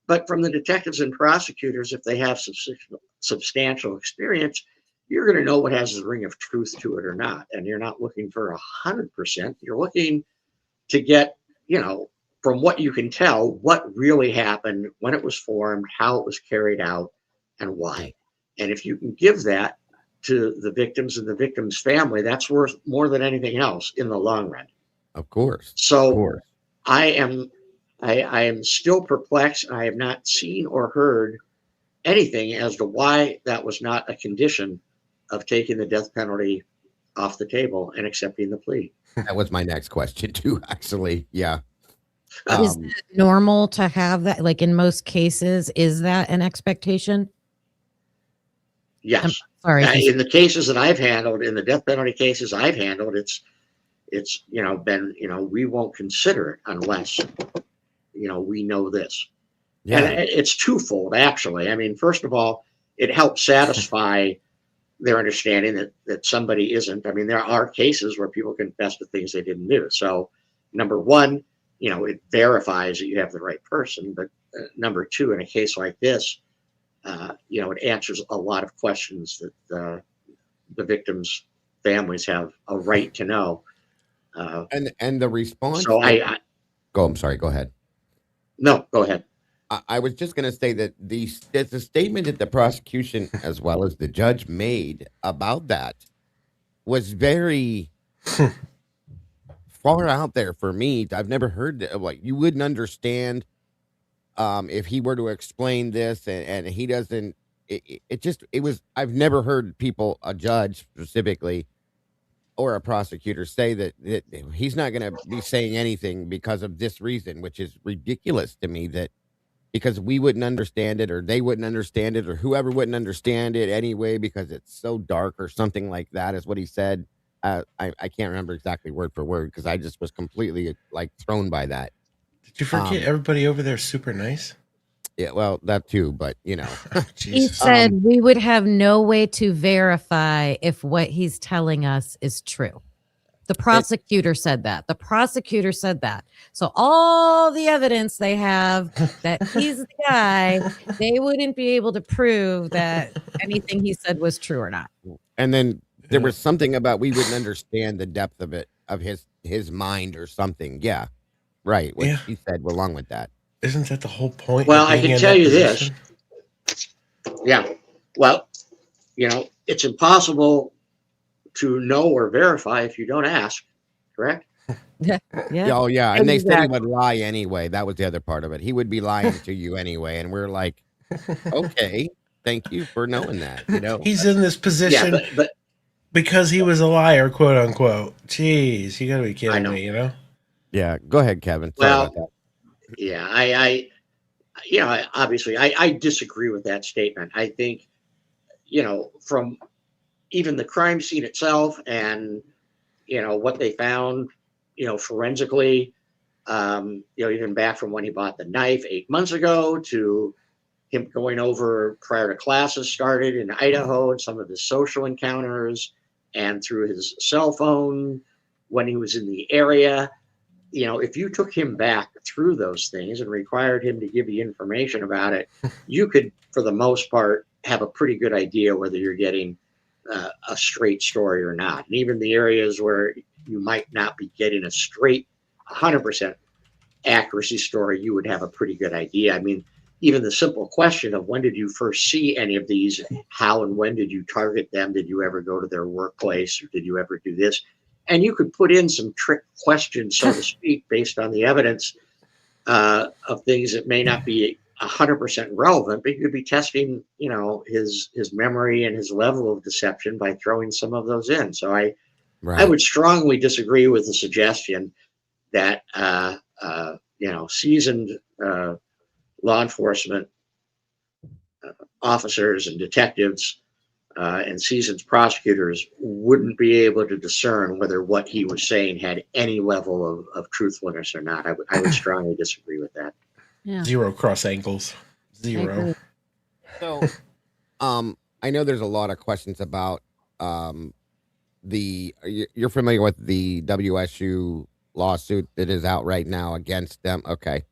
But from the detectives and prosecutors, if they have substantial experience, you're going to know what has a ring of truth to it or not. And you're not looking for 100%. You're looking to get, from what you can tell, what really happened, when it was formed, how it was carried out, and why. And if you can give that to the victims and the victim's family, that's worth more than anything else in the long run. Of course. So Of course. I am still perplexed. I have not seen or heard anything as to why that was not a condition of taking the death penalty off the table and accepting the plea. That was my next question too, actually. Yeah. Is it normal to have that? Like in most cases, is that an expectation? Yes. Sorry. In the cases that I've handled, in the death penalty cases I've handled, it's been, we won't consider it unless, we know this. Yeah. And it's twofold, actually. I mean, first of all, it helps satisfy their understanding that somebody isn't. I mean, there are cases where people confess to things they didn't do. So, number one, it verifies that you have the right person. But number two, in a case like this, it answers a lot of questions that the victims' families have a right to know. And the response. So I'm sorry. Go ahead. No, go ahead. I was just going to say that the statement that the prosecution as well as the judge made about that was very far out there for me. I've never heard that. Like, you wouldn't understand if he were to explain this, and he doesn't. I've never heard people, a judge specifically, or a prosecutor say that he's not going to be saying anything because of this reason, which is ridiculous to me, that because we wouldn't understand it or they wouldn't understand it or whoever wouldn't understand it anyway because it's so dark or something like that is what he said. I can't remember exactly word for word because I just was completely like thrown by that. Did you forget everybody over there is super nice? Yeah, well, that too, but he said we would have no way to verify if what he's telling us is true. The prosecutor said that. The prosecutor said that. So all the evidence they have that he's the guy, they wouldn't be able to prove that anything he said was true or not. And then there was something about we wouldn't understand the depth of it, of his mind or something. Yeah, right. What he said along with that. Isn't that the whole point? Well, I can tell you this. Yeah. Well, it's impossible to know or verify if you don't ask, correct? Yeah. Oh, yeah. And they said he would lie anyway. That was the other part of it. He would be lying to you anyway. And we're like, okay, thank you for knowing that. He's in this position but because he was a liar, quote unquote. Jeez, you got to be kidding me, Yeah. Go ahead, Kevin. Sorry about that. Yeah, obviously I disagree with that statement. I think, from even the crime scene itself and, what they found, forensically, even back from when he bought the knife 8 months ago to him going over prior to classes started in Idaho and some of his social encounters and through his cell phone when he was in the area. If you took him back through those things and required him to give you information about it, you could, for the most part, have a pretty good idea whether you're getting a straight story or not. And even the areas where you might not be getting a straight 100% accuracy story, you would have a pretty good idea. I mean, even the simple question of when did you first see any of these, how and when did you target them? Did you ever go to their workplace, or did you ever do this? And you could put in some trick questions, so to speak, based on the evidence of things that may not be 100% relevant, but you could be testing, his memory and his level of deception by throwing some of those in. So I would strongly disagree with the suggestion that, seasoned law enforcement officers and detectives and seasoned prosecutors wouldn't be able to discern whether what he was saying had any level of truthfulness or not. I would strongly disagree with that. Yeah. Zero cross angles. Zero. So, I know there's a lot of questions about you're familiar with the WSU lawsuit that is out right now against them. Okay.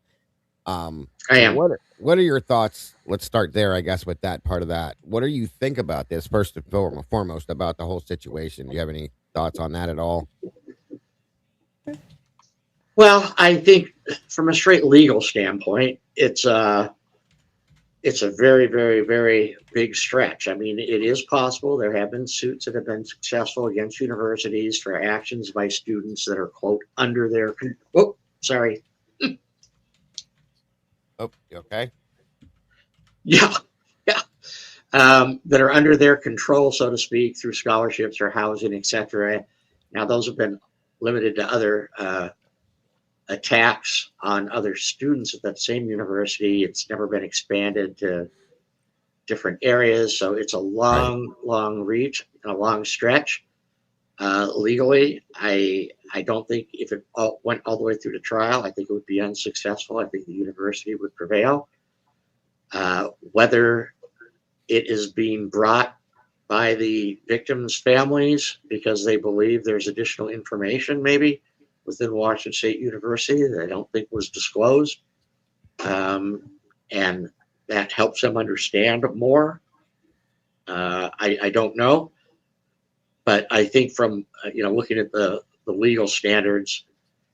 I am. What are your thoughts? Let's start there, I guess, with that part of that. What do you think about this first and foremost about the whole situation? Do you have any thoughts on that at all? Well, I think from a straight legal standpoint, it's a very, very, very big stretch. I mean, it is possible. There have been suits that have been successful against universities for actions by students that are, quote, under their, oh, sorry. Oh, you okay? Yeah, yeah. That are under their control, so to speak, through scholarships or housing, etc. Now, those have been limited to other attacks on other students at that same university. It's never been expanded to different areas, so it's a long, long reach and a long stretch. Legally, I don't think if it went all the way through to trial, I think it would be unsuccessful. I think the university would prevail. Whether it is being brought by the victims' families because they believe there's additional information maybe within Washington State University that I don't think was disclosed, and that helps them understand more. I don't know, but I think from looking at the legal standards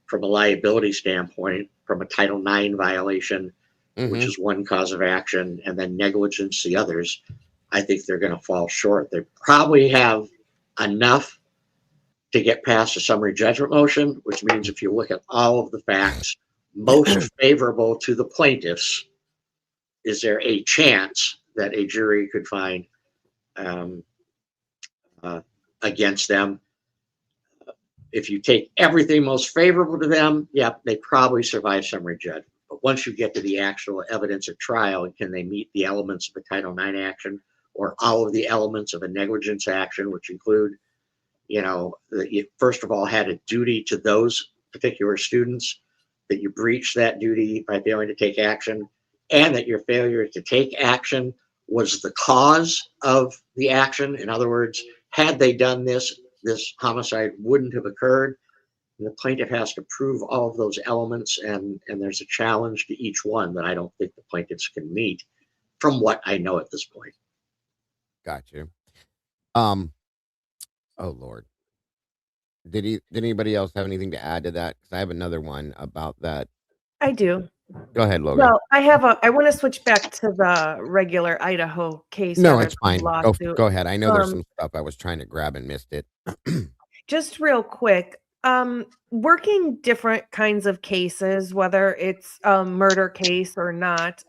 from a liability standpoint, from a Title IX violation, which is one cause of action, and then negligence the others, I think they're going to fall short. They probably have enough to get past a summary judgment motion, which means if you look at all of the facts most favorable to the plaintiffs, is there a chance that a jury could find against them? If you take everything most favorable to them, yeah, they probably survive summary judgment. But once you get to the actual evidence at trial, can they meet the elements of a Title IX action or all of the elements of a negligence action, which include, that you first of all had a duty to those particular students, that you breached that duty by failing to take action, and that your failure to take action was the cause of the action. In other words, had they done this, this homicide wouldn't have occurred. And the plaintiff has to prove all of those elements, and there's a challenge to each one that I don't think the plaintiffs can meet from what I know at this point. Got you. Oh Lord. Did anybody else have anything to add to that? Because I have another one about that. I do. Go ahead, Logan. Well, I want to switch back to the regular Idaho case. No, rather it's than fine. lawsuit. Go ahead. I know there's some stuff I was trying to grab and missed it. Just real quick, working different kinds of cases, whether it's a murder case or not,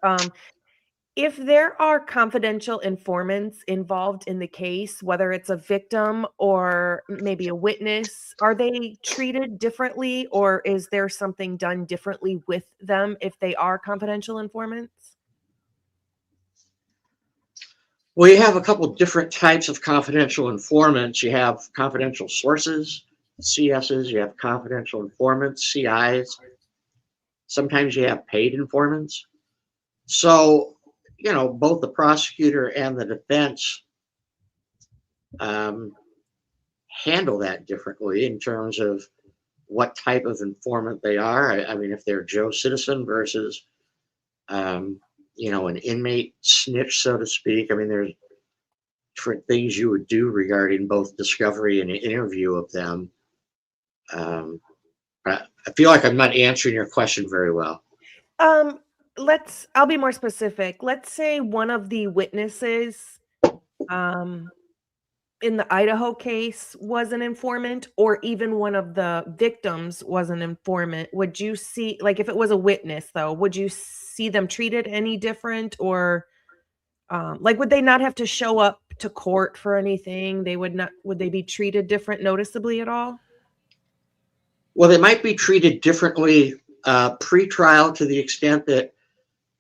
if there are confidential informants involved in the case, whether it's a victim or maybe a witness, are they treated differently, or is there something done differently with them if they are confidential informants? Well, you have a couple of different types of confidential informants. You have confidential sources, CSs, you have confidential informants, CIs. Sometimes you have paid informants. So, both the prosecutor and the defense handle that differently in terms of what type of informant they are. I mean, if they're Joe Citizen versus, an inmate snitch, so to speak. I mean, there's different things you would do regarding both discovery and interview of them. I feel like I'm not answering your question very well. I'll be more specific. Let's say one of the witnesses in the Idaho case was an informant, or even one of the victims was an informant. Would you see, like, if it was a witness though, would you see them treated any different, or would they not have to show up to court for anything? Would they be treated different noticeably at all? Well, they might be treated differently pre-trial, to the extent that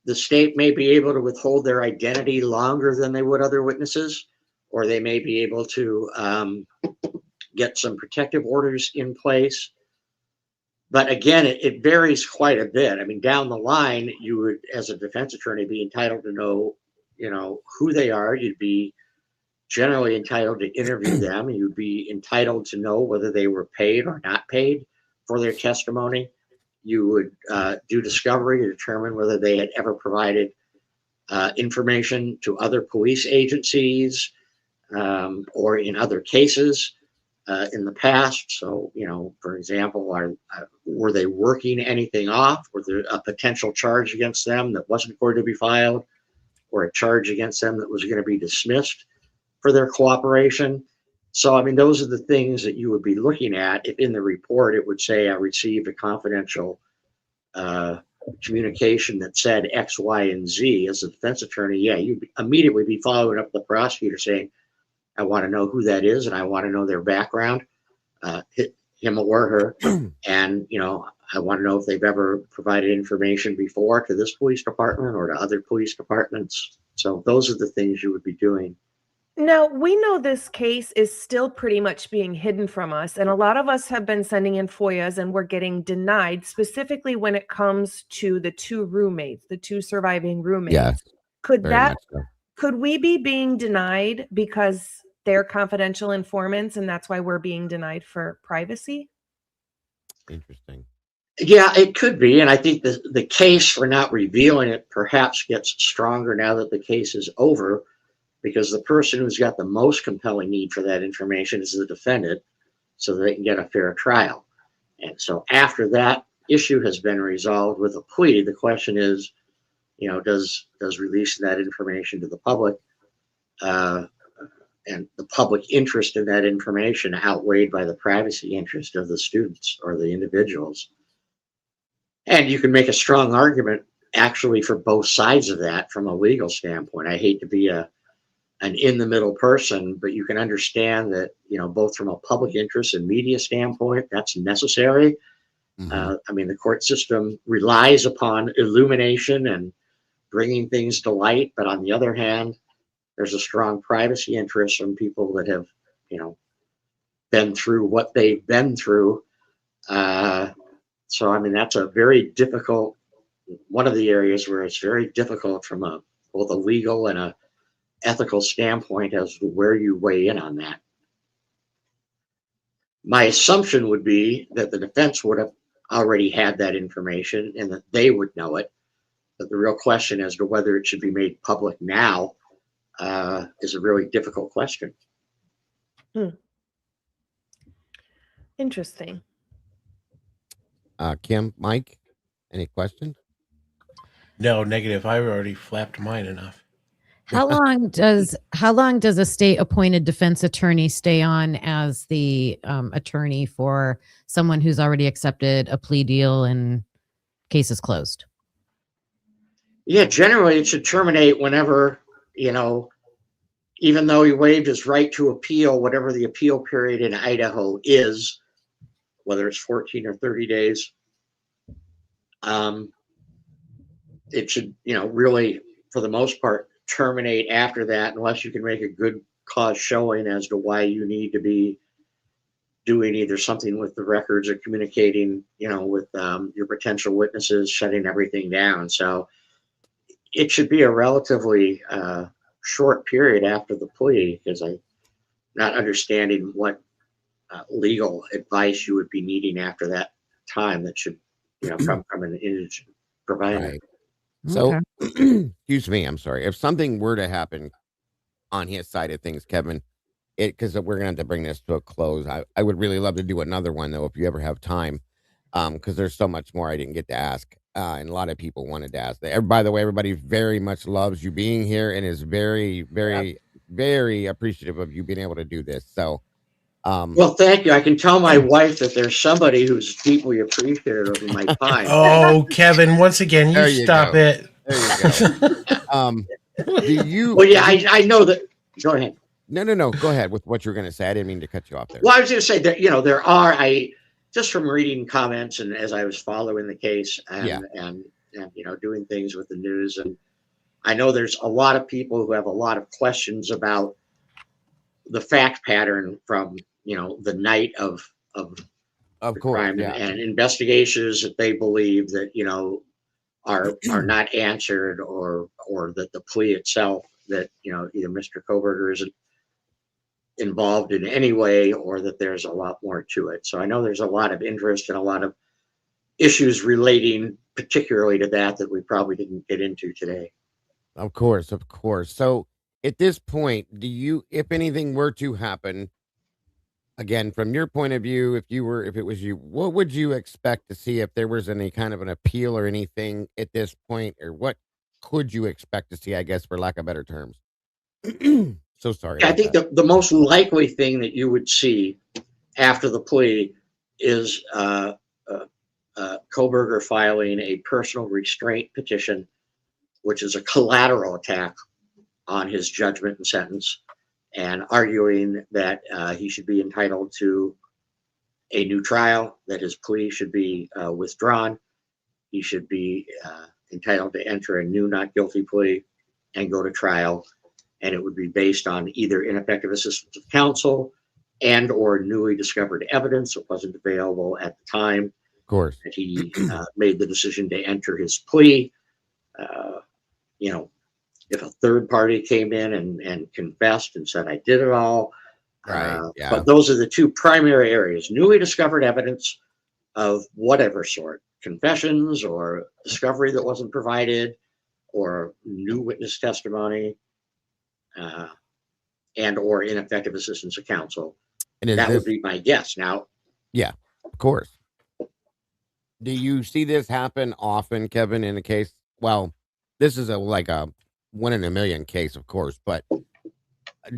the state may be able to withhold their identity longer than they would other witnesses, or they may be able to get some protective orders in place. But again, it varies quite a bit. I mean, down the line, you would, as a defense attorney, be entitled to know, who they are. You'd be generally entitled to interview them. You'd be entitled to know whether they were paid or not paid for their testimony. you would do discovery to determine whether they had ever provided information to other police agencies or in other cases in the past. So, for example, were they working anything off? Was there a potential charge against them that wasn't going to be filed, or a charge against them that was going to be dismissed for their cooperation? So, I mean, those are the things that you would be looking at. If in the report it would say, I received a confidential communication that said X, Y, and Z, as a defense attorney, yeah, you'd immediately be following up the prosecutor saying, I want to know who that is, and I want to know their background, him or her, and I want to know if they've ever provided information before to this police department or to other police departments. So those are the things you would be doing. Now, we know this case is still pretty much being hidden from us, and a lot of us have been sending in FOIAs and we're getting denied, specifically when it comes to the two roommates, the two surviving roommates. Yes, Could very that much so. could we be being denied because they're confidential informants and that's why we're being denied for privacy? Interesting. Yeah, it could be. And I think the case for not revealing it perhaps gets stronger now that the case is over, because the person who's got the most compelling need for that information is the defendant, so they can get a fair trial. And so after that issue has been resolved with a plea, the question is, does releasing that information to the public and the public interest in that information outweighed by the privacy interest of the students or the individuals? And you can make a strong argument actually for both sides of that from a legal standpoint. I hate to be an in-the-middle person, but you can understand that, both from a public interest and media standpoint, that's necessary. Mhm. I mean, the court system relies upon illumination and bringing things to light, but on the other hand, there's a strong privacy interest from people that have, been through what they've been through. So, I mean, that's a very difficult, one of the areas where it's very difficult from both a legal and a ethical standpoint as to where you weigh in on that. My assumption would be that the defense would have already had that information and that they would know it. But the real question as to whether it should be made public now is a really difficult question. Interesting. Kim, Mike, any questions? No, negative. I've already flapped mine enough. How long does a state appointed defense attorney stay on as the attorney for someone who's already accepted a plea deal and case is closed? Yeah, generally it should terminate whenever, even though he waived his right to appeal, whatever the appeal period in Idaho is, whether it's 14 or 30 days, it should, really, for the most part, terminate after that, unless you can make a good cause showing as to why you need to be doing either something with the records or communicating, with your potential witnesses, shutting everything down. So it should be a relatively short period after the plea, because I'm not understanding what legal advice you would be needing after that time that should, come from an indigent provider. Right. So, excuse me, I'm sorry. If something were to happen on his side of things, Kevin, because we're gonna have to bring this to a close. I would really love to do another one though, if you ever have time, because there's so much more I didn't get to ask, and a lot of people wanted to ask. By the way, everybody very much loves you being here and is very, very, very appreciative of you being able to do this. So, well, thank you. I can tell my wife that there's somebody who's deeply appreciative of my time. Oh, Kevin, once again, There you you stop go. it. There you go. Do you? Well, yeah, I know that. Go ahead. No. Go ahead with what you're going to say. I didn't mean to cut you off there. Well, I was going to say that, there are, just from reading comments and as I was following the case and doing things with the news, and I know there's a lot of people who have a lot of questions about the fact pattern from, the night of Of the course, crime yeah. and investigations that they believe that, are not answered, or that the plea itself, that, either Mr. Koberger isn't involved in any way, or that there's a lot more to it. So I know there's a lot of interest and a lot of issues relating particularly to that we probably didn't get into today. Of course, of course. So at this point, do you, if anything were to happen, again, from your point of view, if it was you, what would you expect to see if there was any kind of an appeal or anything at this point, or what could you expect to see, I guess, for lack of better terms? So sorry. Yeah, I think the most likely thing that you would see after the plea is Koberger filing a personal restraint petition, which is a collateral attack on his judgment and sentence, and arguing that he should be entitled to a new trial, that his plea should be withdrawn, he should be entitled to enter a new not guilty plea and go to trial, and it would be based on either ineffective assistance of counsel and or newly discovered evidence that wasn't available at the time. Of course. That he made the decision to enter his plea. If a third party came in and confessed and said, I did it all. Right. Yeah. But those are the two primary areas: newly discovered evidence of whatever sort, confessions or discovery that wasn't provided, or new witness testimony, and or ineffective assistance of counsel. And that would be my guess. Now, yeah, of course. Do you see this happen often, Kevin, in a case? Well, this is like a 1 in a million case, of course, but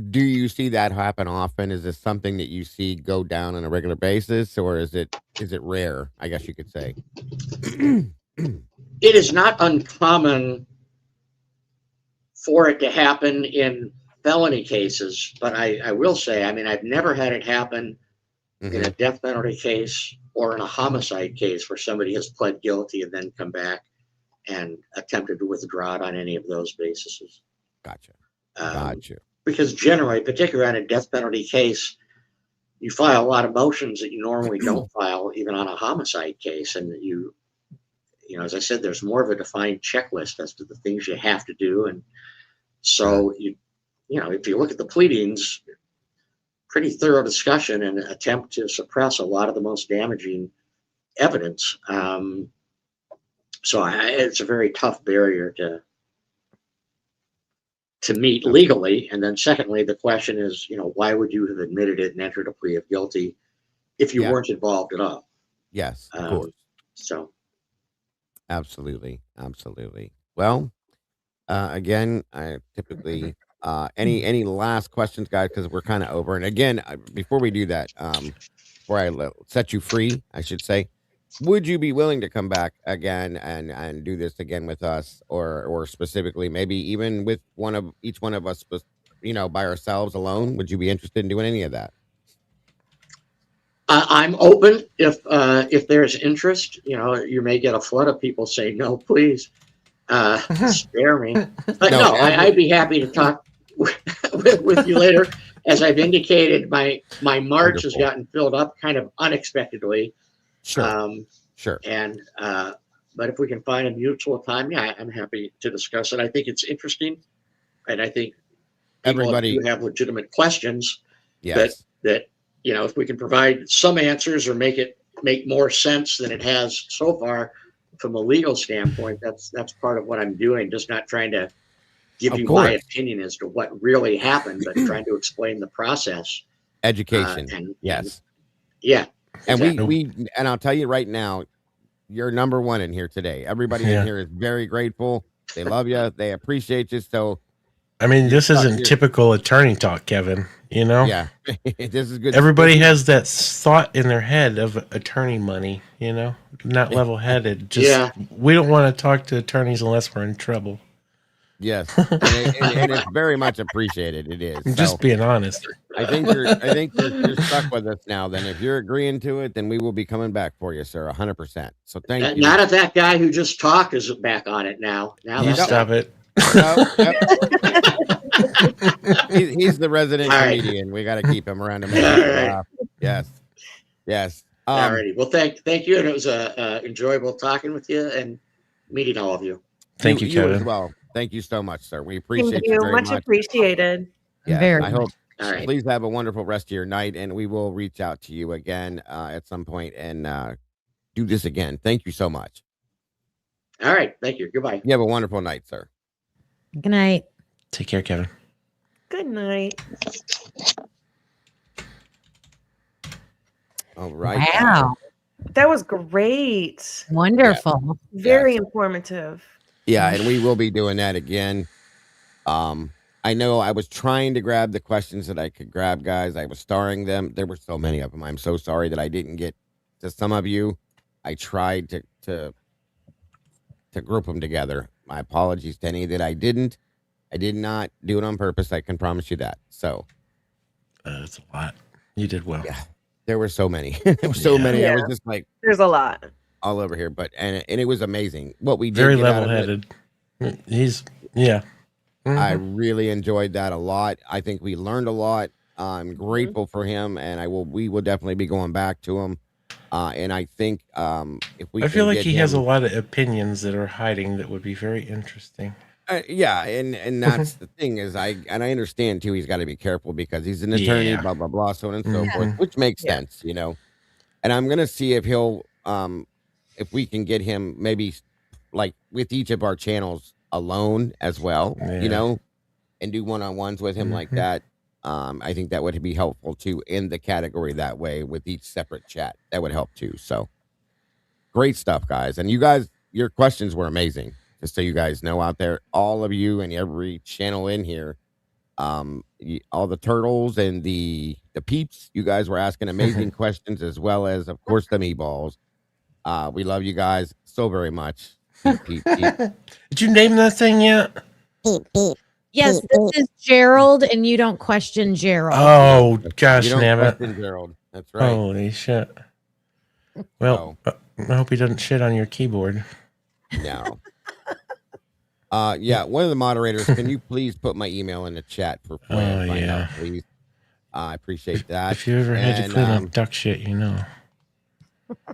do you see that happen often? Is this something that you see go down on a regular basis, or is it rare, I guess you could say? It is not uncommon for it to happen in felony cases, but I will say, I mean, I've never had it happen in a death penalty case or in a homicide case where somebody has pled guilty and then come back and attempted to withdraw it on any of those bases. Gotcha. Gotcha. Because generally, particularly on a death penalty case, you file a lot of motions that you normally don't file even on a homicide case. And you know, as I said, there's more of a defined checklist as to the things you have to do. And so, you know, if you look at the pleadings, pretty thorough discussion and attempt to suppress a lot of the most damaging evidence. So it's a very tough barrier to meet legally. And then secondly, the question is, you know, why would you have admitted it and entered a plea of guilty if you weren't involved at all? Yes, of course. So. Absolutely. Absolutely. Well, again, I typically, any last questions, guys, because we're kind of over. And again, before we do that, before I set you free, I should say, would you be willing to come back again and do this again with us, or specifically maybe even with each one of us, you know, by ourselves alone? Would you be interested in doing any of that? I'm open if there's interest. You know, you may get a flood of people saying, no, please spare me. But no, I'd be happy to talk with you later. As I've indicated, my March has gotten filled up kind of unexpectedly. Sure. Sure. And but if we can find a mutual time, yeah, I'm happy to discuss it. I think it's interesting, and I think everybody who have legitimate questions. Yes. That you know, if we can provide some answers or make more sense than it has so far from a legal standpoint, that's part of what I'm doing. Just not trying to give you my opinion as to what really happened, but trying to explain the process. Education. Yes. Yeah. And exactly. And I'll tell you right now, you're number one in here today. Everybody in here is very grateful. They love you. They appreciate you. So, I mean, this isn't typical attorney talk, Kevin. You know? Yeah. This is good. Everybody has that thought in their head of attorney money, you know, not level headed. Just we don't want to talk to attorneys unless we're in trouble. Yes. And it's very much appreciated. It is. I'm just being honest. I think you're stuck with us now. Then if you're agreeing to it, then we will be coming back for you, sir. 100%. So thank you. Not if that guy who just talked is back on it now. You stop it. No, he's the resident comedian. We got to keep him around to make him laugh. Yes. Alrighty. Well, thank you, and it was enjoyable talking with you and meeting all of you. Thank you, Kevin. You as well. Thank you so much, sir. We appreciate you very much. Much appreciated. Yeah, very I hope. All right. Please have a wonderful rest of your night, and we will reach out to you again at some point and do this again. Thank you so much. All right. Thank you. Goodbye. You have a wonderful night, sir. Good night. Take care, Kevin. Good night. All right. Wow. That was great. Wonderful. Very Yes. informative. Yeah, and we will be doing that again. I know I was trying to grab the questions that I could grab, guys. I was starring them. There were so many of them. I'm so sorry that I didn't get to some of you. I tried to group them together. My apologies to any that I didn't. I did not do it on purpose. I can promise you that. So That's a lot. You did well. yeah, there were so many. There were so many. I was Yeah. just like There's a lot. all over here, but and it was amazing what we did. Very get out of it. level-headed. He's yeah. I Mhm. really enjoyed that a lot. I think we learned a lot. I'm grateful for him, and we will definitely be going back to him. And I think if we I feel can like get he has a him- lot of opinions that are hiding that would be very interesting. yeah, and that's the thing is I understand too. He's got to be careful because he's an attorney, Yeah. blah blah blah, so on and so Mhm. forth, which makes Yeah. sense, you know. And I'm gonna see if he'll if we can get him maybe like with each of our channels alone as well, Yeah. you know, and do one-on-ones with him like Mhm. that. I think that would be helpful too in the category that way with each separate chat. That would help too. So great stuff, guys. And you guys, your questions were amazing. Just so you guys know out there, all of you and every channel in here, all the turtles and the peeps, you guys were asking amazing questions as well as, of course, the meatballs. We love you guys so very much. Peep, peep, peep. Did you name that thing yet? Yes, this is Gerald, and you don't question Gerald. Oh gosh, You don't damn it! question Gerald. That's right. Holy shit! Well, I hope he doesn't shit on your keyboard. No. Yeah, one of the moderators, can you please put my email in the chat for FOIA and Oh, find yeah. out, please? I appreciate that. If you ever had to And, clean up duck shit, you know.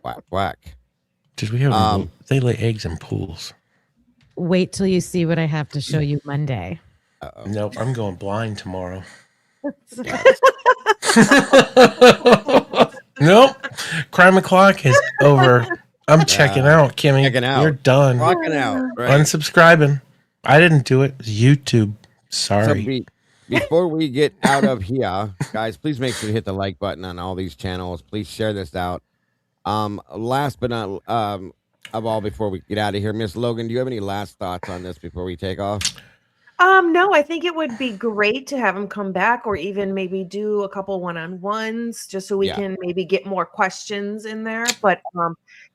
whack, whack. Did we have? Um, They lay eggs in pools. Wait till you see what I have to show you Monday. Uh-oh. Nope, I'm going blind tomorrow. Nope, crime o'clock is over. I'm checking out, Kimmy. Checking out. You're done. Rocking out, right? Unsubscribing. I didn't do it. It was YouTube. So Sorry. before we get out of here, guys, please make sure to hit the like button on all these channels. Please share this out. Last but not of all, before we get out of here, Miss Logan, do you have any last thoughts on this before we take off? No, I think it would be great to have him come back or even maybe do a couple one-on-ones just so we Yeah. can maybe get more questions in there. But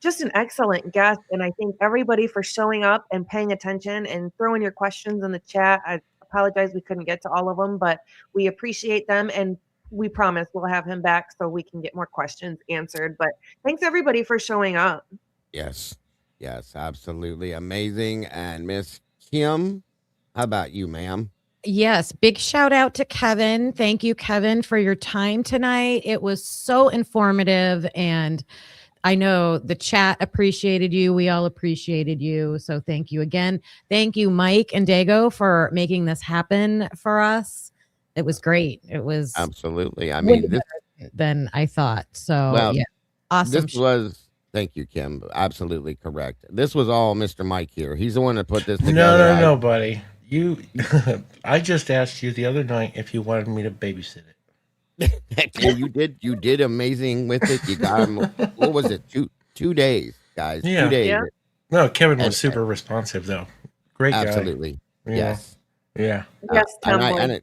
just an excellent guest. And I thank everybody for showing up and paying attention and throwing your questions in the chat. I apologize we couldn't get to all of them, but we appreciate them. And we promise we'll have him back so we can get more questions answered. But thanks everybody for showing up. Yes, absolutely amazing. And Miss Kim, how about you, ma'am? Yes, big shout out to Kevin. Thank you, Kevin, for your time tonight. It was so informative, and I know the chat appreciated you. We all appreciated you. So thank you again. Thank you, Mike and Dago, for making this happen for us. It was great. It was Absolutely. I way mean, this better than I thought. So Well, yeah, awesome. this was. Thank you, Kim. Absolutely correct. This was all Mr. Mike here. He's the one that put this together. No, buddy. You, I just asked you the other night if you wanted me to babysit it. You did amazing with it. You got him. What was it? 2 days, guys. Yeah. 2 days. Yeah. No, Kevin was And- super responsive though. Great guy. Absolutely. You know? Yes. Yeah. Yes, And, Temple.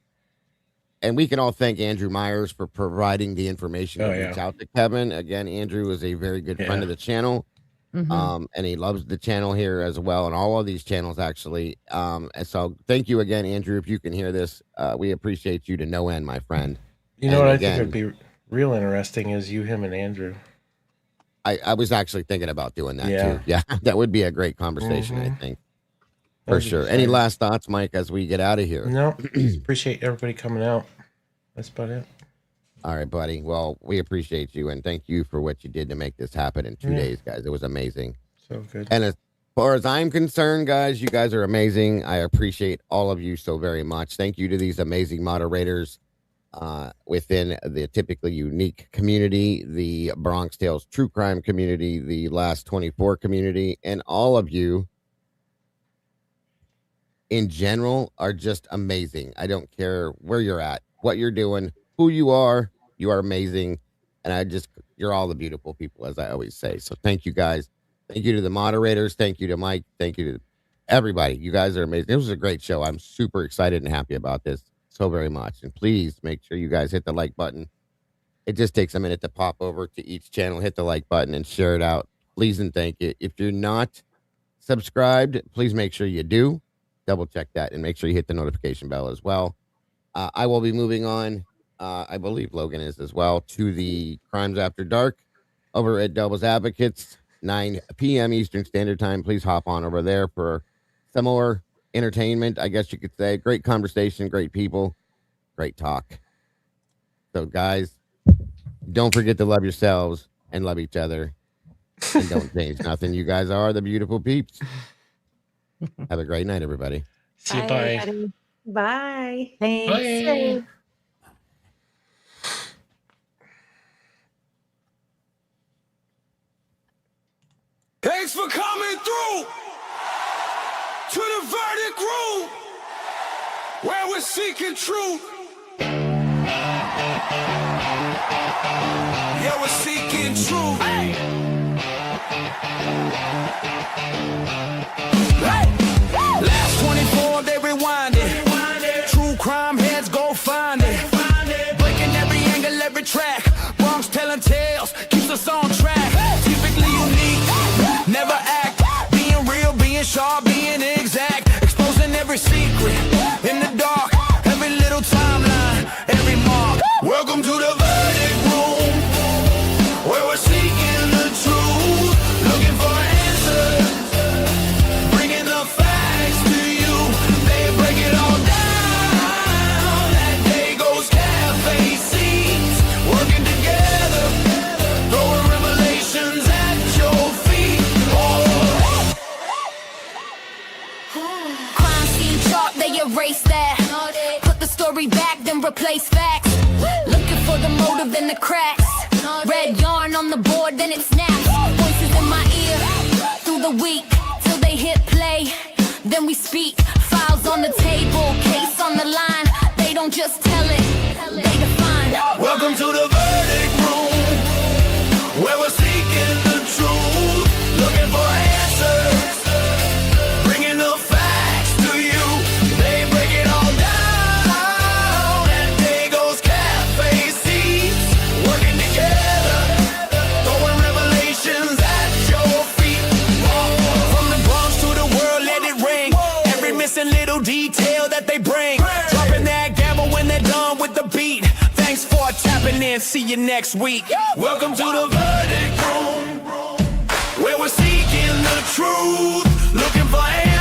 and we can all thank Andrew Myers for providing the information to Oh, reach yeah. out to Kevin. Again, Andrew is a very good friend Yeah. of the channel. Mhm. And he loves the channel here as well, and all of these channels actually. And so thank you again, Andrew. If you can hear this, we appreciate you to no end, my friend. You know And what I again- think would be real interesting is you, him, and Andrew. I was actually thinking about doing that Yeah. too. Yeah, that would be a great conversation, I Mhm. think. For That'd be sure. Any fun. last thoughts, Mike, as we get out of here? No, just appreciate everybody coming out. That's about it. All right, buddy. Well, we appreciate you and thank you for what you did to make this happen in 2 Yeah. days, guys. It was amazing. So good. And as far as I'm concerned, guys, you guys are amazing. I appreciate all of you so very much. Thank you to these amazing moderators. within the typically unique community, the BronxTails True Crime community, the Last 24 community, and all of you in general are just amazing. I don't care where you're at, what you're doing, who you are amazing. And you're all the beautiful people, as I always say. So thank you guys. Thank you to the moderators. Thank you to Mike. Thank you to everybody. You guys are amazing. This was a great show. I'm super excited and happy about this so very much. And please make sure you guys hit the like button. It just takes a minute to pop over to each channel, hit the like button and share it out. Please and thank you. If you're not subscribed, please make sure you do. Double check that and make sure you hit the notification bell as well. I will be moving on. I believe Logan is as well, to the Crimes After Dark over at Devil's Advocates, 9 p.m. Eastern Standard Time. Please hop on over there for some more entertainment, I guess you could say. Great conversation, great people, great talk. So, guys, don't forget to love yourselves and love each other. And don't change nothing. You guys are the beautiful peeps. Have a great night, everybody. See you. Bye. Everybody. Bye. Thanks. Bye. Thanks for coming through to the verdict room where we're seeking truth. Yeah, we're seeking truth. Hey. Last 24, they rewind it. True crime heads go find it. Breaking every angle, every track. Bronx telling tales, keeps us on track. Typically unique, never act. Being real, being sharp, being exact. Exposing every secret in the dark. Every little timeline, every mark. Welcome to the verdict room, where we're seeking the truth. Looking for answers, bringing the facts to you. They break it all down at Dago's cafe scenes. Working together, throwing revelations at your feet. Oh. Crime scene chart, they erase that. Put the story back, then replace facts. Looking for the motive in the cracks. Red yarn on the board, then it snaps. Voices in my ear through the week till they hit play. Then we speak. Files on the table, case on the line. They don't just tell it, they define. Welcome to the verdict room, where we're seeking the truth. Looking for answers, bringing the facts to you. They break it all down at Dago's cafe seats. Working together, throwing revelations at your feet. From the Bronx to the world, let it ring. Every missing little detail that they bring. Dropping that gavel when they're done with the beat. Thanks for tapping in. See you next week. Welcome to the verdict room, where we're seeking the truth. Looking for answers.